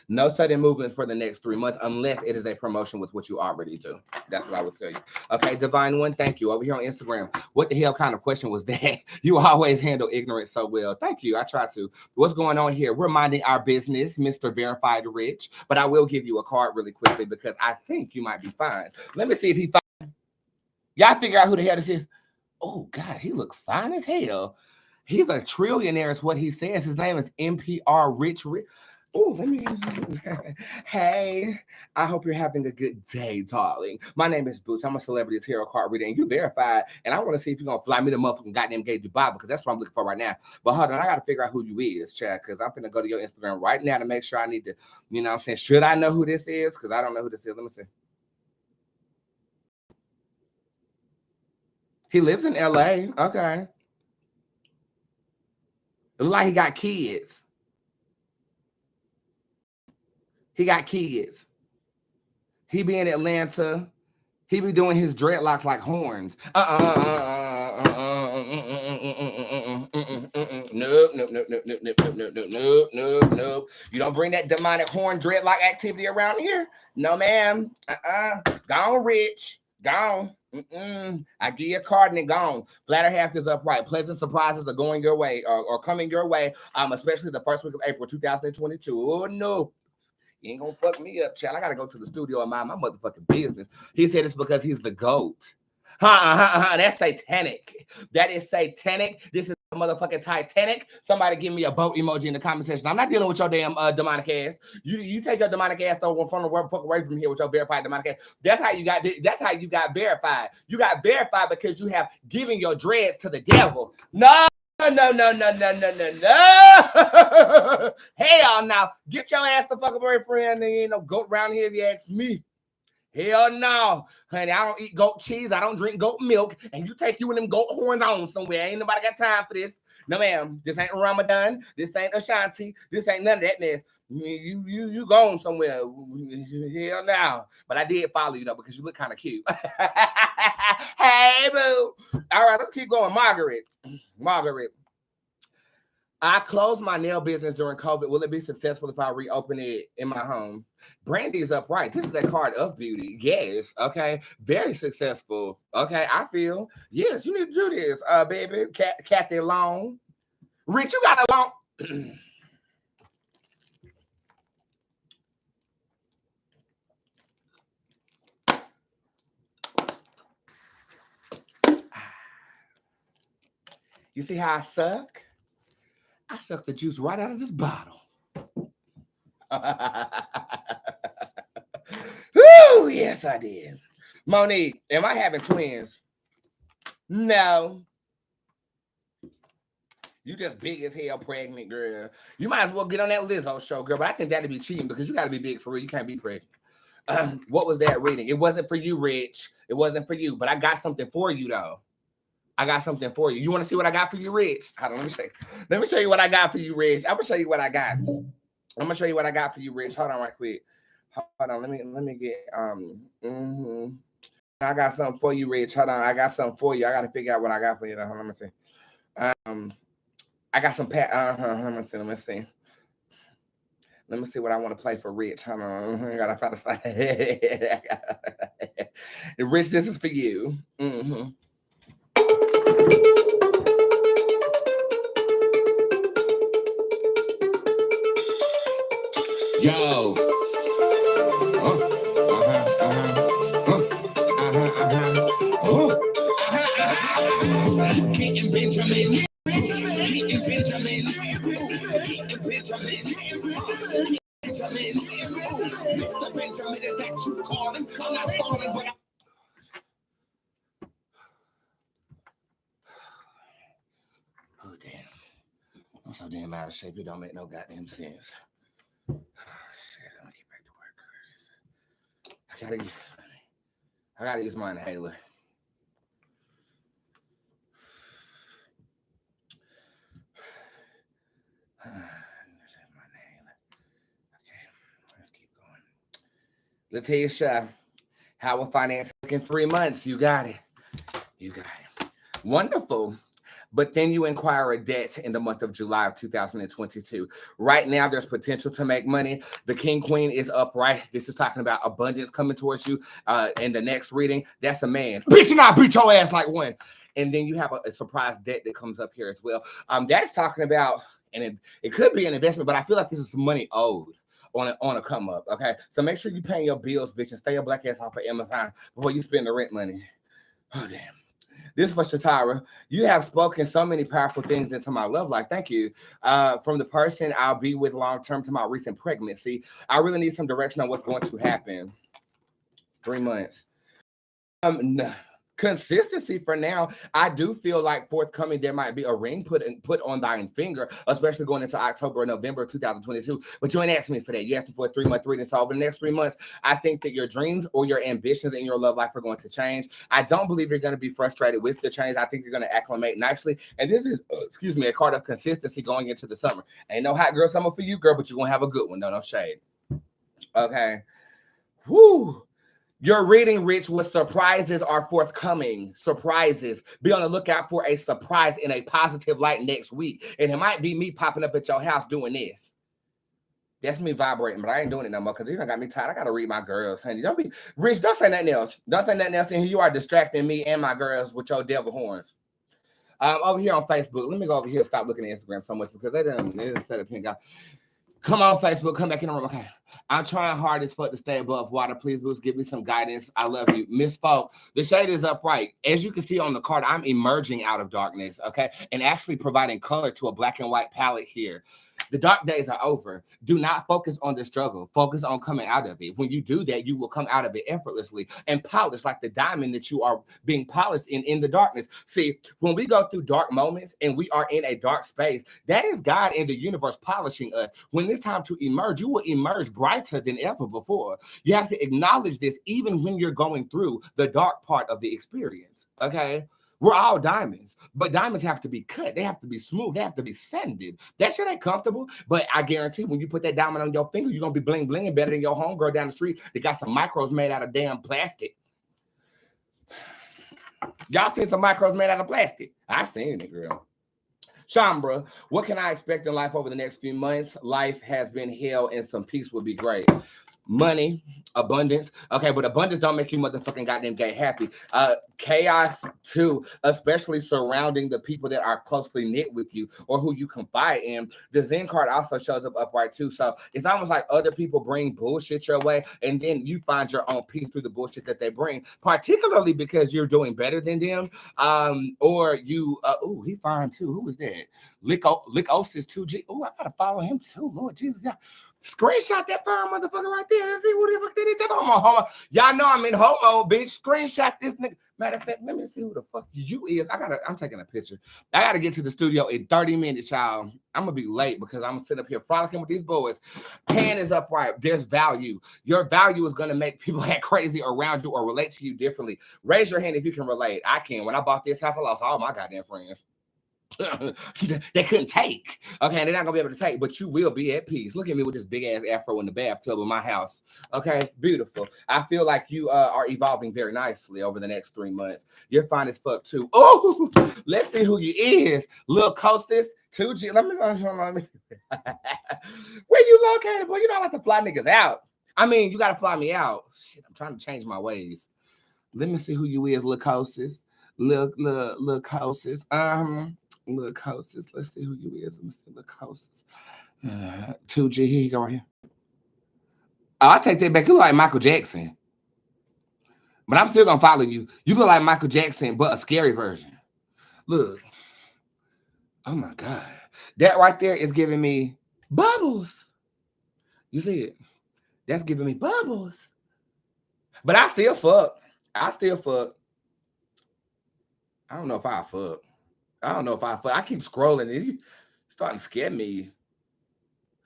No sudden movements for the next 3 months unless it is a promotion with what you already do. That's what I would tell you. Okay, Divine One, thank you. Over here on Instagram, what the hell kind of question was that? You always handle ignorance so well. Thank you. I try to. What's going on here? We're minding our business, Mr. Verified Rich, but I will give you a card really quickly because I think you might be fine. Let me see if he fine. Y'all figure out who the hell this is. Oh, God, he look fine as hell. He's a trillionaire is what he says. His name is NPR Rich. Oh, let me. Hey, I hope you're having a good day, darling. My name is Boots. I'm a celebrity tarot card reader, and you verified. And I want to see if you're gonna fly me the motherfucking goddamn gay Dubai because that's what I'm looking for right now. But hold on, I gotta figure out who you is, Chad, because I'm gonna go to your Instagram right now to make sure I need to. You know what I'm saying? Should I know who this is? Because I don't know who this is. Let me see. He lives in LA. Okay. It look like he got kids. He got kids. He be in Atlanta. He be doing his dreadlocks like horns. Nope. You don't bring that demonic horn dreadlock activity around here. No, ma'am. Gone, Rich. Gone. I give you a card and it gone. Flatter half is upright. Pleasant surprises are going your way or coming your way. Especially the first week of April 2022. Oh no. You ain't gonna fuck me up, child. I gotta go to the studio and mind my motherfucking business. He said it's because he's the GOAT. That's satanic. That is satanic. This is a motherfucking Titanic. Somebody give me a boat emoji in the comment section. I'm not dealing with your damn demonic ass. You take your demonic ass over from the world, fuck away from here with your verified demonic ass. That's how you got verified. You got verified because you have given your dreads to the devil. No. No. Hell no. Get your ass the fuck away, friend. There ain't no goat around here if you ask me. Hell no, honey. I don't eat goat cheese. I don't drink goat milk. And you take you and them goat horns on somewhere. Ain't nobody got time for this. No, ma'am. This ain't Ramadan. This ain't Ashanti. This ain't none of that mess. You going somewhere. Hell no. But I did follow you though because you look kind of cute. Hey, boo. All right, let's keep going. Margaret. I closed my nail business during COVID. Will it be successful if I reopen it in my home? Brandy's upright. This is a card of beauty. Yes. Okay. Very successful. Okay. I feel. Yes, you need to do this, baby. Kathy Long. Rich, you got a long. You see how I suck? I sucked the juice right out of this bottle. Woo, yes, I did. Monique, am I having twins? No. You just big as hell pregnant, girl. You might as well get on that Lizzo show, girl. But I think that'd be cheating because you got to be big for real. You can't be pregnant. What was that reading? It wasn't for you, Rich. It wasn't for you. But I got something for you, though. I got something for you. You want to see what I got for you, Rich? Hold on, let me show you what I got for you, Rich. I'm gonna show you what I got. I'm gonna show you what I got for you, Rich. Hold on, right quick. Hold on. Let me get I got something for you, Rich. Hold on. I got something for you. I gotta figure out what I got for you. Hold on, let me see. I got some let me see. Let me see what I want to play for Rich. Hold on. I gotta find a side. Rich, this is for you. Yo. Getting Benjamin. Getting Benjamin. Mr. Benjamin, is that you calling? I'm not falling, but oh, damn. I'm so damn out of shape. It don't make no goddamn sense. Shit, I'm gonna get back to work. I gotta use my inhaler. Okay, let's keep going. Letitia, how will finance look in 3 months? You got it. Wonderful. But then you inquire a debt in the month of July of 2022. Right now, there's potential to make money. The King Queen is upright. This is talking about abundance coming towards you. In the next reading, that's a man. Bitch, and I beat your ass like one. And then you have a surprise debt that comes up here as well. That's talking about, and it could be an investment, but I feel like this is some money owed on a come up. Okay, so make sure you paying your bills, bitch, and stay your black ass off of Amazon before you spend the rent money. Oh damn. This is for Shatara. You have spoken so many powerful things into my love life. Thank you. From the person I'll be with long term to my recent pregnancy, I really need some direction on what's going to happen. 3 months. No. Consistency for now. I do feel like forthcoming there might be a ring put on thine finger, especially going into October or November 2022. But you ain't asking me for that. You asked me for a 3-month reading. So over the next 3 months, I think that your dreams or your ambitions in your love life are going to change. I don't believe you're going to be frustrated with the change. I think you're going to acclimate nicely. And this is, a card of consistency going into the summer. Ain't no hot girl summer for you, girl, but you're going to have a good one. No shade. Okay. Whoo. Your reading, Rich, with surprises are forthcoming. Surprises. Be on the lookout for a surprise in a positive light next week. And it might be me popping up at your house doing this. That's me vibrating, but I ain't doing it no more because you done got me tired. I got to read my girls, honey. Don't be, Rich, don't say nothing else. Don't say nothing else. And you are distracting me and my girls with your devil horns. Over here on Facebook, let me go over here and stop looking at Instagram so much because they didn't set a pink out. Come on, Facebook. Come back in the room. Okay. I'm trying hard as fuck to stay above water. Please, Boots, give me some guidance. I love you. Miss Folk, the shade is upright. As you can see on the card, I'm emerging out of darkness, okay? And actually providing color to a black and white palette here. The dark days are over. Do not focus on the struggle. Focus on coming out of it. When you do that, you will come out of it effortlessly and polished like the diamond that you are being polished in the darkness. See, when we go through dark moments and we are in a dark space, that is God in the universe polishing us. When it's time to emerge, you will emerge brighter than ever before. You have to acknowledge this even when you're going through the dark part of the experience, okay? We're all diamonds, but diamonds have to be cut. They have to be smooth. They have to be sanded. That shit ain't comfortable, but I guarantee when you put that diamond on your finger, you're going to be bling blinging better than your homegirl down the street that got some micros made out of damn plastic. Y'all seen some micros made out of plastic? I've seen it, girl. Shambra, what can I expect in life over the next few months? Life has been hell and some peace would be great. Money, abundance. Okay, but abundance don't make you motherfucking goddamn gay happy. Chaos too, especially surrounding the people that are closely knit with you or who you confide in. The Zen card also shows up upright too. So it's almost like other people bring bullshit your way and then you find your own peace through the bullshit that they bring, particularly because you're doing better than them. Or you, he fine too. Who was that? Lickosis 2G. Oh, I gotta follow him too. Lord Jesus. Yeah. Screenshot that fine motherfucker right there and see what the fuck that is. Y'all know I'm in homo, bitch. Screenshot this nigga. Matter of fact, let me see who the fuck you is. I'm taking a picture. I gotta get to the studio in 30 minutes, y'all. I'm gonna be late because I'm gonna sit up here frolicking with these boys. Pan is upright. There's value. Your value is gonna make people act crazy around you or relate to you differently. Raise your hand if you can relate. I can. When I bought this house, I lost all my goddamn friends. They couldn't take. Okay, they're not gonna be able to take, but you will be at peace. Look at me with this big ass afro in the bathtub of my house. Okay, beautiful. I feel like you are evolving very nicely over the next 3 months. You're fine as fuck too. Oh, let's see who you is. Lil Costas 2G. Let me see. Where you located, boy? You know I like to fly niggas out. I mean, you gotta fly me out. Shit, I'm trying to change my ways. Let me see who you is, Lil Costas. Lil Costas. Lil Costas. Let's see who you is. Let me see Lil Costas. 2G. Here you go right here. Oh, I take that back. You look like Michael Jackson. But I'm still gonna follow you. You look like Michael Jackson, but a scary version. Look. Oh my God. That right there is giving me bubbles. You see it? That's giving me bubbles. But I still fuck. I don't know if I fuck. I keep scrolling and you starting to scare me.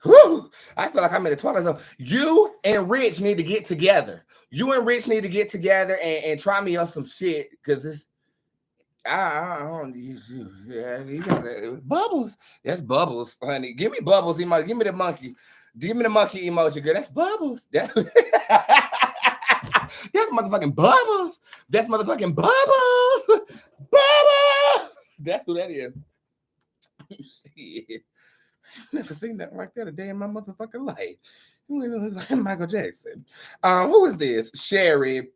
Whew, I feel like I'm in the twilight zone. You and Rich need to get together. And try me on some shit because it's I don't use you. Yeah, you got bubbles. That's bubbles, honey. Give me bubbles emoji. Give me the monkey. Give me the monkey emoji, girl. That's bubbles. That's motherfucking bubbles. That's motherfucking bubbles. Bubbles. That's who that is. Shit. Never seen that right there a day in my motherfucking life. Michael Jackson. Who is this? Sherry.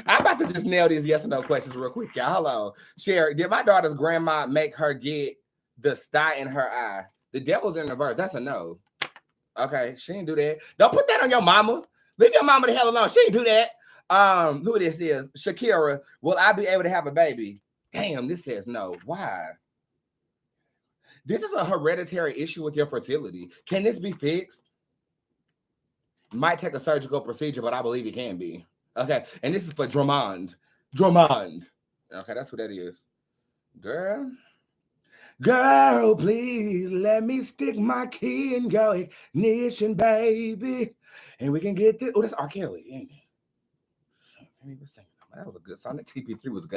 I'm about to just nail these yes or no questions real quick, y'all. Hello. Sherry, did my daughter's grandma make her get the sty in her eye? The devil's in the verse. That's a no. Okay, she didn't do that. Don't put that on your mama. Leave your mama the hell alone. She didn't do that. Who this is? Shakira. Will I be able to have a baby? Damn, this says no. Why? This is a hereditary issue with your fertility. Can this be fixed? Might take a surgical procedure, but I believe it can be. Okay, and this is for Drummond. Okay, that's who that is. Girl, please let me stick my key in your ignition, baby. And we can get this. Oh, that's R. Kelly, ain't it? Can't even sing. That was a good song. That TP3 was a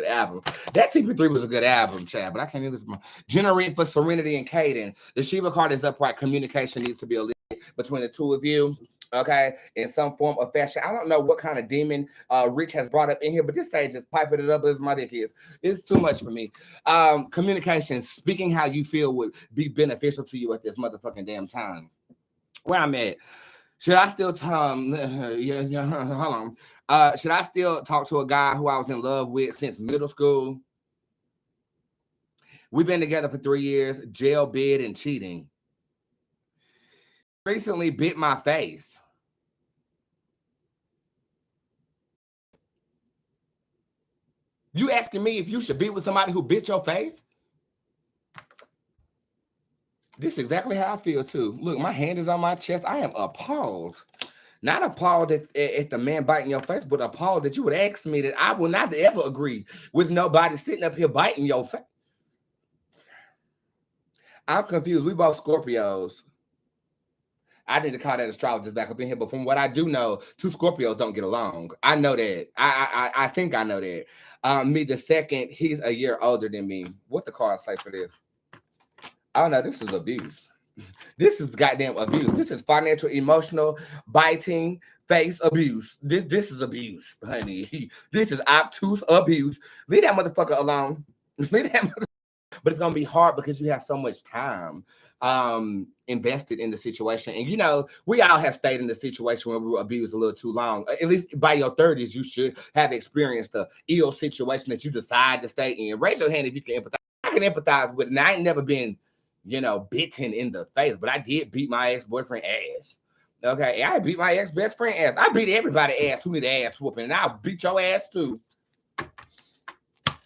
good album. Chad, but I can't even listen. Generate for Serenity and Caden. The Shiva card is upright. Communication needs to be a little between the two of you. Okay, in some form of fashion. I don't know what kind of demon Rich has brought up in here, but this sage is piping it up as my dick is. It's too much for me. Communication, speaking how you feel would be beneficial to you at this motherfucking damn time. Where I'm at. Should I still hold on. Should I still talk to a guy who I was in love with since middle school? We've been together for 3 years, jail, bid, and cheating. recently bit my face. You asking me if you should be with somebody who bit your face? This is exactly how I feel too. Look, my hand is on my chest. I am appalled. Not appalled at the man biting your face, but appalled that you would ask me that. I will not ever agree with nobody sitting up here biting your face. I'm confused. We both Scorpios. I need to call that astrologist back up in here, but from what I do know, two Scorpios don't get along. I know that. I think I know that. Me the second, he's a year older than me. What the cards say for this? Oh no, this is abuse. This is goddamn abuse. This is financial, emotional, biting, face abuse. This is abuse, honey. This is obtuse abuse. Leave that motherfucker alone. Leave that motherfucker. But it's gonna be hard because you have so much time invested in the situation. And you know, we all have stayed in the situation where we were abused a little too long. At least by your 30s, you should have experienced the ill situation that you decide to stay in. Raise your hand if you can empathize. I can empathize with it. And I ain't never been, you know, bitten in the face, but I did beat my ex-boyfriend ass. Okay, I beat my ex-best friend ass. I beat everybody ass who need ass whooping, and I'll beat your ass too.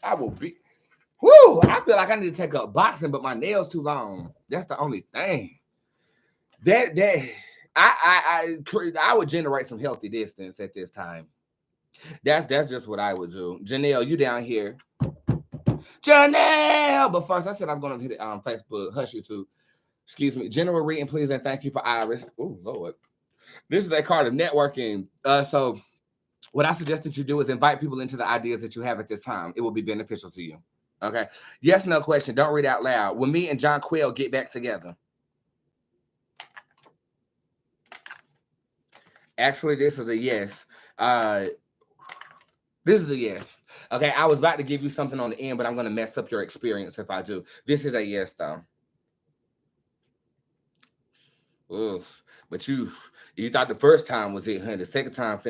I will beat. Woo! I feel like I need to take up boxing, but my nails too long. That's the only thing. I would generate some healthy distance at this time. That's just what I would do. Janelle, you down here? Janelle. But first, I said I'm going to hit it on Facebook. Hush you too. Excuse me. General reading, please, and thank you for Iris. Oh Lord, this is a card of networking. So, what I suggest that you do is invite people into the ideas that you have at this time. It will be beneficial to you. Okay. Yes, no question. Don't read out loud. Will me and John Quill get back together? Actually, this is a yes. This is a yes. Okay, I was about to give you something on the end, but I'm going to mess up your experience if I do. This is a yes, though. Oof. But you thought the first time was it, honey. The second time,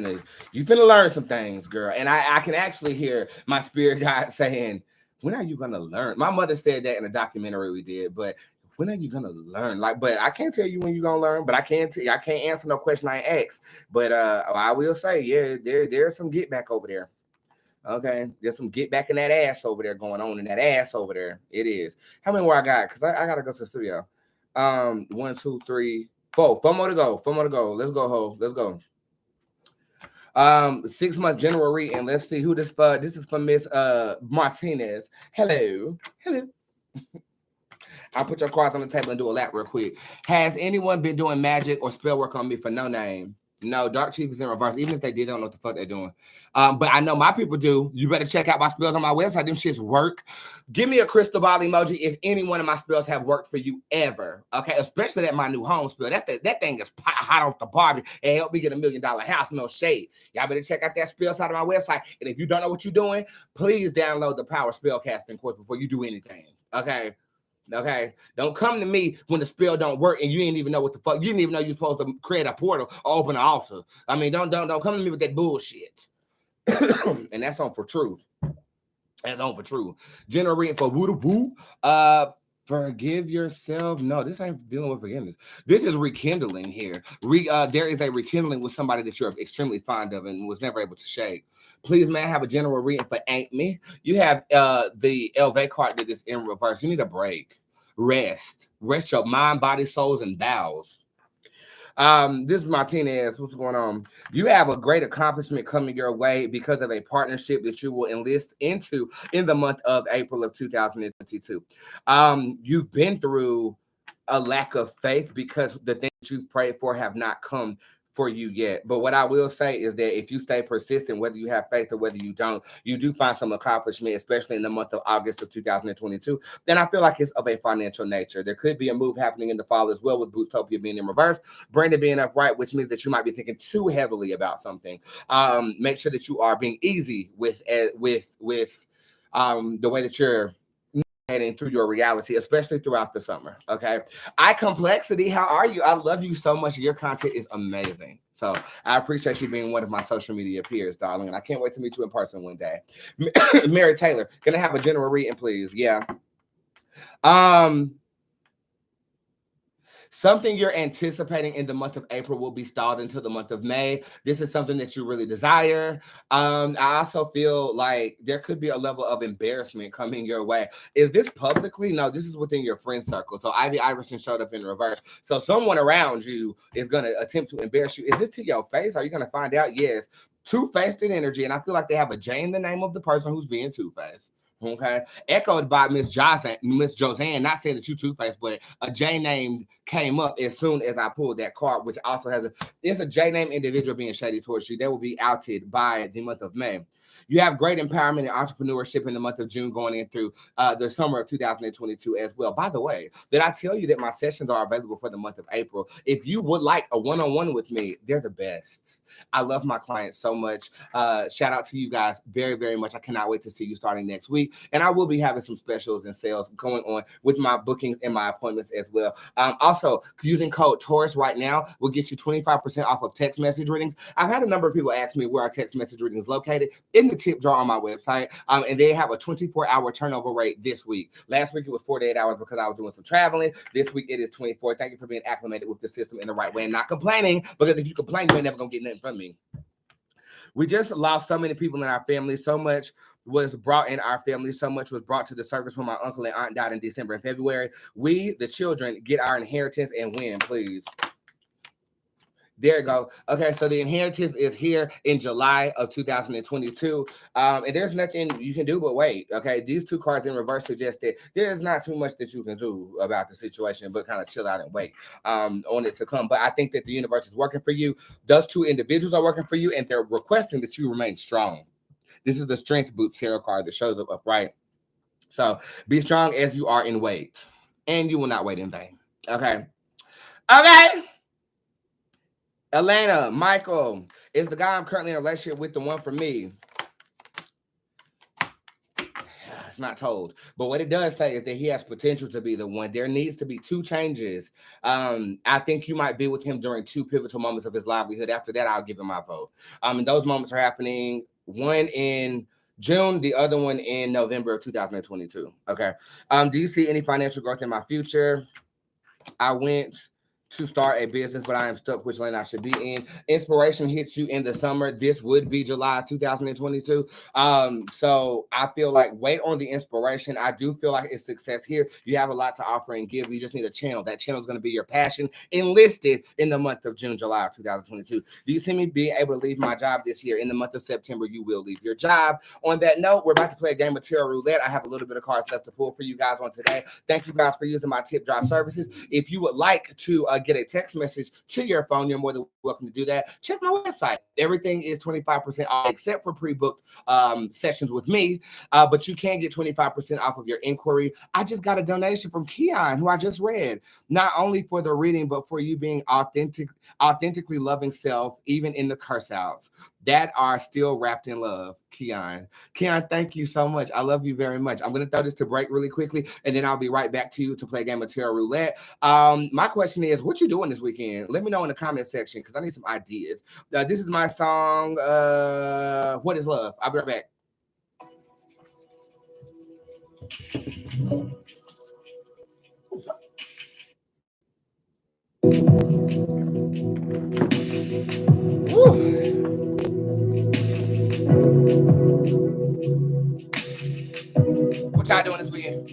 you finna learn some things, girl. And I can actually hear my spirit guide saying, when are you gonna learn? My mother said that in a documentary we did, but when are you gonna learn? Like, but I can't tell you when you're gonna learn, but I can't answer no question I asked. But I will say, yeah, there's some get back over there. Okay, there's some get back in that ass over there going on in that ass over there. It is. How many more I got? Because I gotta go to the studio. 1, 2, 3, 4. 4 more to go. 4 more to go. Let's go, ho. Let's go. 6 month general reading. Let's see who this for. This is from Miss Martinez. Hello. I'll put your cards on the table and do a lap real quick. Has anyone been doing magic or spell work on me for no name? No, Dark Chief is in reverse. Even if they did, I don't know what the fuck they're doing. But I know my people do. You better check out my spells on my website. Them shits work. Give me a crystal ball emoji if any one of my spells have worked for you ever. Okay, especially that my new home spell. That thing is hot off the Barbie and help me get $1 million house. No shade. Y'all better check out that spell side of my website. And if you don't know what you're doing, please download the Power Spellcasting course before you do anything. Okay. Don't come to me when the spell don't work and you didn't even know what the fuck. You didn't even know you're supposed to create a portal or open an altar. I mean, don't come to me with that bullshit. And that's on for truth. That's on for truth. General reading for woo woo. Forgive yourself. No, this ain't dealing with forgiveness. This is rekindling here. There is a rekindling with somebody that you're extremely fond of and was never able to shake. Please, man, have a general reading for Ain't Me. You have the LV card that is in reverse. You need a break. Rest your mind, body, souls, and bowels. This is Martinez. What's going on? You have a great accomplishment coming your way because of a partnership that you will enlist into in the month of April of 2022. You've been through a lack of faith because the things you've prayed for have not come for you yet. But what I will say is that if you stay persistent, whether you have faith or whether you don't, you do find some accomplishment, especially in the month of August of 2022. Then I feel like it's of a financial nature. There could be a move happening in the fall as well with Bootstopia being in reverse, Brandon being upright, which means that you might be thinking too heavily about something. Make sure that you are being easy with the way that you're heading through your reality, especially throughout the summer. Okay. Complexity, how are you? I love you so much. Your content is amazing. So I appreciate you being one of my social media peers, darling. And I can't wait to meet you in person one day. Mary Taylor, can I have a general reading, please? Yeah. Something you're anticipating in the month of April will be stalled until the month of May. This is something that you really desire. I also feel like there could be a level of embarrassment coming your way. Is this publicly? No, this is within your friend circle. So Ivy Iverson showed up in reverse. So someone around you is going to attempt to embarrass you. Is this to your face? Are you going to find out? Yes. Two-faced energy, and I feel like they have a J in the name of the person who's being two-faced. Okay, echoed by Miss Josanne, not saying that you two-faced, but a J name came up as soon as I pulled that card, which also has it's a J name individual being shady towards you. They will be outed by the month of May. You have great empowerment and entrepreneurship in the month of June going in through the summer of 2022 as well. By the way, did I tell you that my sessions are available for the month of April? If you would like a one-on-one with me, they're the best. I love my clients so much. Shout out to you guys very, very much. I cannot wait to see you starting next week. And I will be having some specials and sales going on with my bookings and my appointments as well. Also, using code Taurus right now will get you 25% off of text message readings. I've had a number of people ask me where our text message reading is located. In the tip jar on my website. And they have a 24-hour turnover rate this week. Last week it was 48 hours because I was doing some traveling. This week it is 24. Thank you for being acclimated with the system in the right way and not complaining, because if you complain, you ain't never gonna get nothing from me. We just lost so many people in our family. So much was brought in our family. So much was brought to the surface when my uncle and aunt died in December and February. We, the children, get our inheritance and win, please. There you go. Okay, so the inheritance is here in July of 2022. And there's nothing you can do but wait. Okay, these two cards in reverse suggest that there's not too much that you can do about the situation, but kind of chill out and wait on it to come. But I think that the universe is working for you. Those two individuals are working for you, and they're requesting that you remain strong. This is the Strength Bootz tarot card that shows up upright. So be strong as you are in wait, and you will not wait in vain. Okay. Okay. Elena, Michael, is the guy I'm currently in a relationship with the one for me? It's not told. But what it does say is that he has potential to be the one. There needs to be two changes. I think you might be with him during two pivotal moments of his livelihood. After that, I'll give him my vote. And those moments are happening, one in June, the other one in November of 2022. Okay. Do you see any financial growth in my future? I went to start a business, but I am stuck which lane I should be in. Inspiration hits you in the summer. This would be July 2022. So I feel like wait on the inspiration. I do feel like it's success here. You have a lot to offer and give. You just need a channel. That channel is going to be your passion enlisted in the month of June, July of 2022. Do you see me being able to leave my job this year? In the month of September, you will leave your job. On that note, we're about to play a game of tarot roulette. I have a little bit of cards left to pull for you guys on today. Thank you guys for using my tip jar services. If you would like to get a text message to your phone, you're more than welcome to do that. Check my website. Everything is 25% off except for pre-booked sessions with me, but you can get 25% off of your inquiry. I just got a donation from Keon, who I just read, not only for the reading, but for you being authentically loving self, even in the curse outs that are still wrapped in love. Keon, thank you so much. I love you very much. I'm going to throw this to break really quickly, and then I'll be right back to you to play a game of tarot roulette. My question is, what you doing this weekend? Let me know in the comment section, because I need some ideas. This is my song, What is Love? I'll be right back. Woo. What y'all doing this weekend?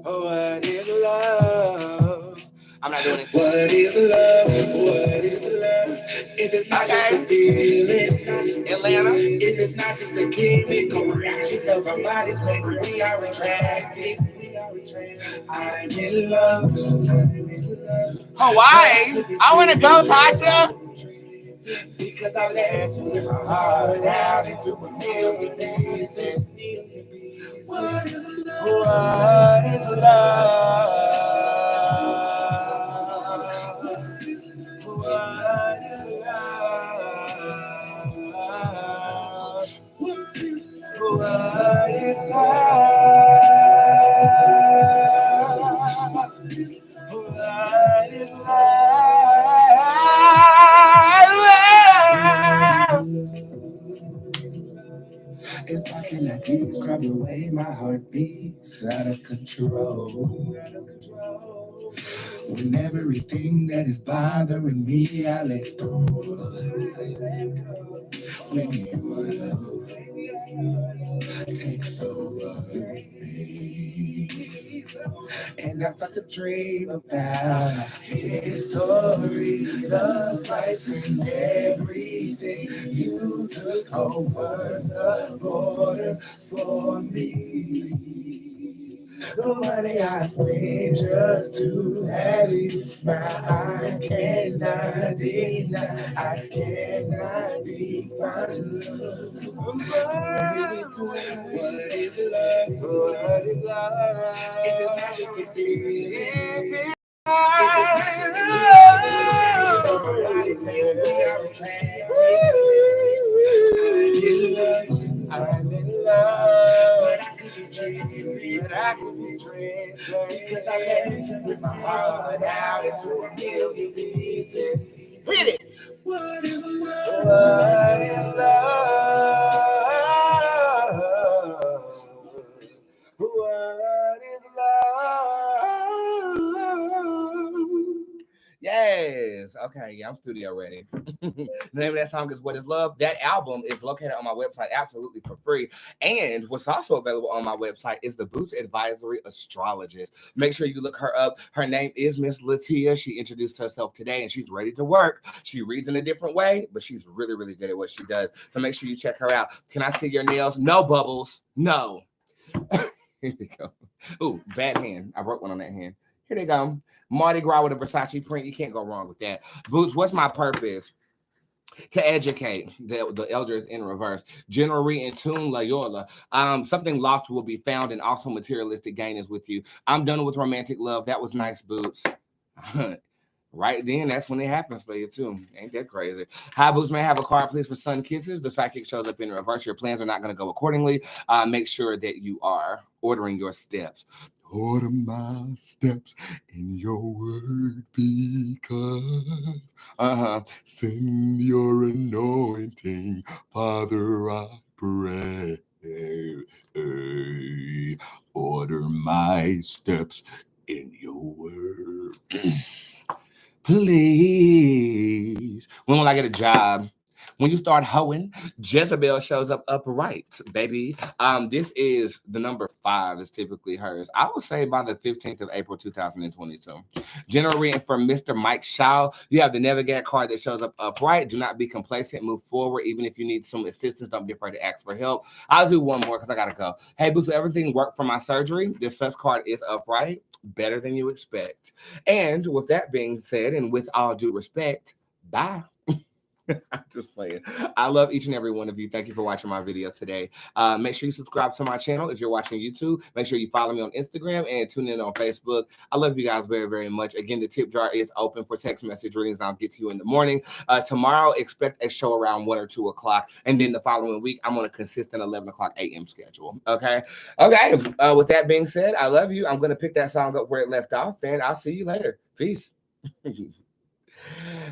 Oh, what is love? I'm not doing it. What is love? What is love? If it's not just a feeling, Atlanta. If it's not just a chemical reaction of our bodies when we are attracted. I'm in love. Hawaii. I want to go, Tasha. Because I let you my heart out into a million pieces. What is love? What is love? What is love? What is love? If I cannot describe the way my heart beats out of control. When everything that is bothering me, I let go. When your love takes over me, and I start to dream about history, the price and everything you took over the border for me. The money I spent just to have you smile, I cannot deny, I cannot define love. What is love? What is love? If it's not just a feeling, if it's not just a feeling, my body's making me out of track. I'm in love, but I could be dreaming, because I let you rip my heart out into a million pieces. Hit it! What is love? What is love? What is love? Yes. Okay. Yeah, I'm studio ready. The name of that song is What Is Love. That album is located on my website absolutely for free. And what's also available on my website is the Boots Advisory Astrologist. Make sure you look her up. Her name is Miss Latia. She introduced herself today and she's ready to work. She reads in a different way, but she's really, really good at what she does. So make sure you check her out. Can I see your nails? No, Bubbles. No. Here we go. Ooh, bad hand. I broke one on that hand. Here they go. Mardi Gras with a Versace print. You can't go wrong with that. Boots, what's my purpose? To educate. The elder is in reverse. Generally in tune Loyola. Something lost will be found, and also materialistic gain is with you. I'm done with romantic love. That was nice, Boots. Right then, that's when it happens for you too. Ain't that crazy? Hi, Boots. May I have a card, please, for sun kisses? The psychic shows up in reverse. Your plans are not going to go accordingly. Make sure that you are ordering your steps. Order my steps in your word, because send your anointing, Father, I pray. Order my steps in your word. Please. When will I get a job? When you start hoeing, Jezebel shows up upright, baby. This is the number 5 is typically hers. I would say by the 15th of April, 2022. General reading from Mr. Mike Shaw. You have the Navigate card that shows up upright. Do not be complacent. Move forward. Even if you need some assistance, don't be afraid to ask for help. I'll do one more because I got to go. Hey, Boots, everything worked for my surgery. This sus card is upright. Better than you expect. And with that being said, and with all due respect, bye. I'm just playing. I love each and every one of you. Thank you for watching my video today. Make sure you subscribe to my channel if you're watching YouTube. Make sure you follow me on Instagram and tune in on Facebook. I love you guys very, very much. Again, the tip jar is open for text message readings, and I'll get to you in the morning. Tomorrow, expect a show around 1 or 2 o'clock. And then the following week, I'm on a consistent 11 o'clock a.m. schedule. Okay? Okay. With that being said, I love you. I'm going to pick that song up where it left off, and I'll see you later. Peace.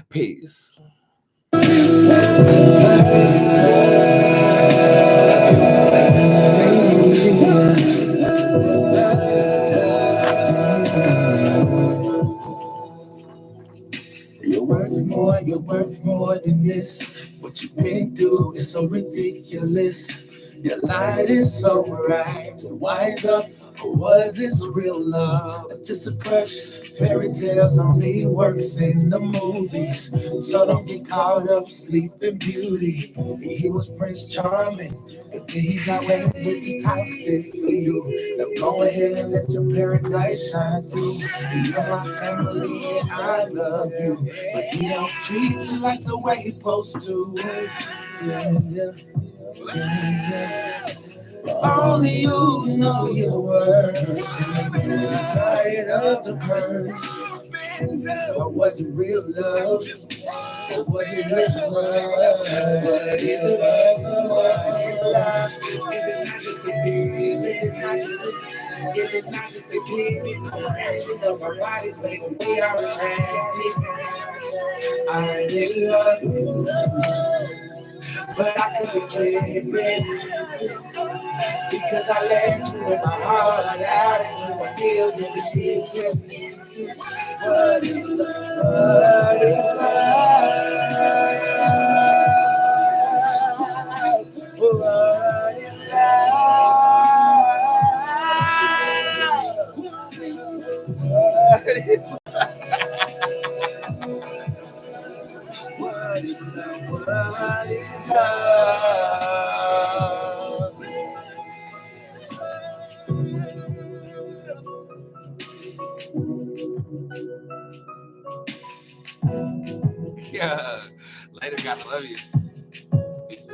Peace. You're worth more than this. What you've been through is so ridiculous. Your light is so bright. So wise up, or was this real love? Or just a crush? Fairy tales only works in the movies. So don't get caught up sleeping beauty. He was Prince Charming, and then he got way too toxic for you. Now go ahead and let your paradise shine through. You're my family and I love you, but he don't treat you like the way he supposed to. Yeah. Only you know your worth, and you're tired of the hurt. Or was it real love? Or was it real love? What is love? What is love? If it's not just a feeling, if it's not just a kid, compression of our bodies making we are attracted. I need love. but I could be tripping because I let you in my heart out into a million pieces. What is love? What is love? What is Yeah. Later, guys. I love you. Peace.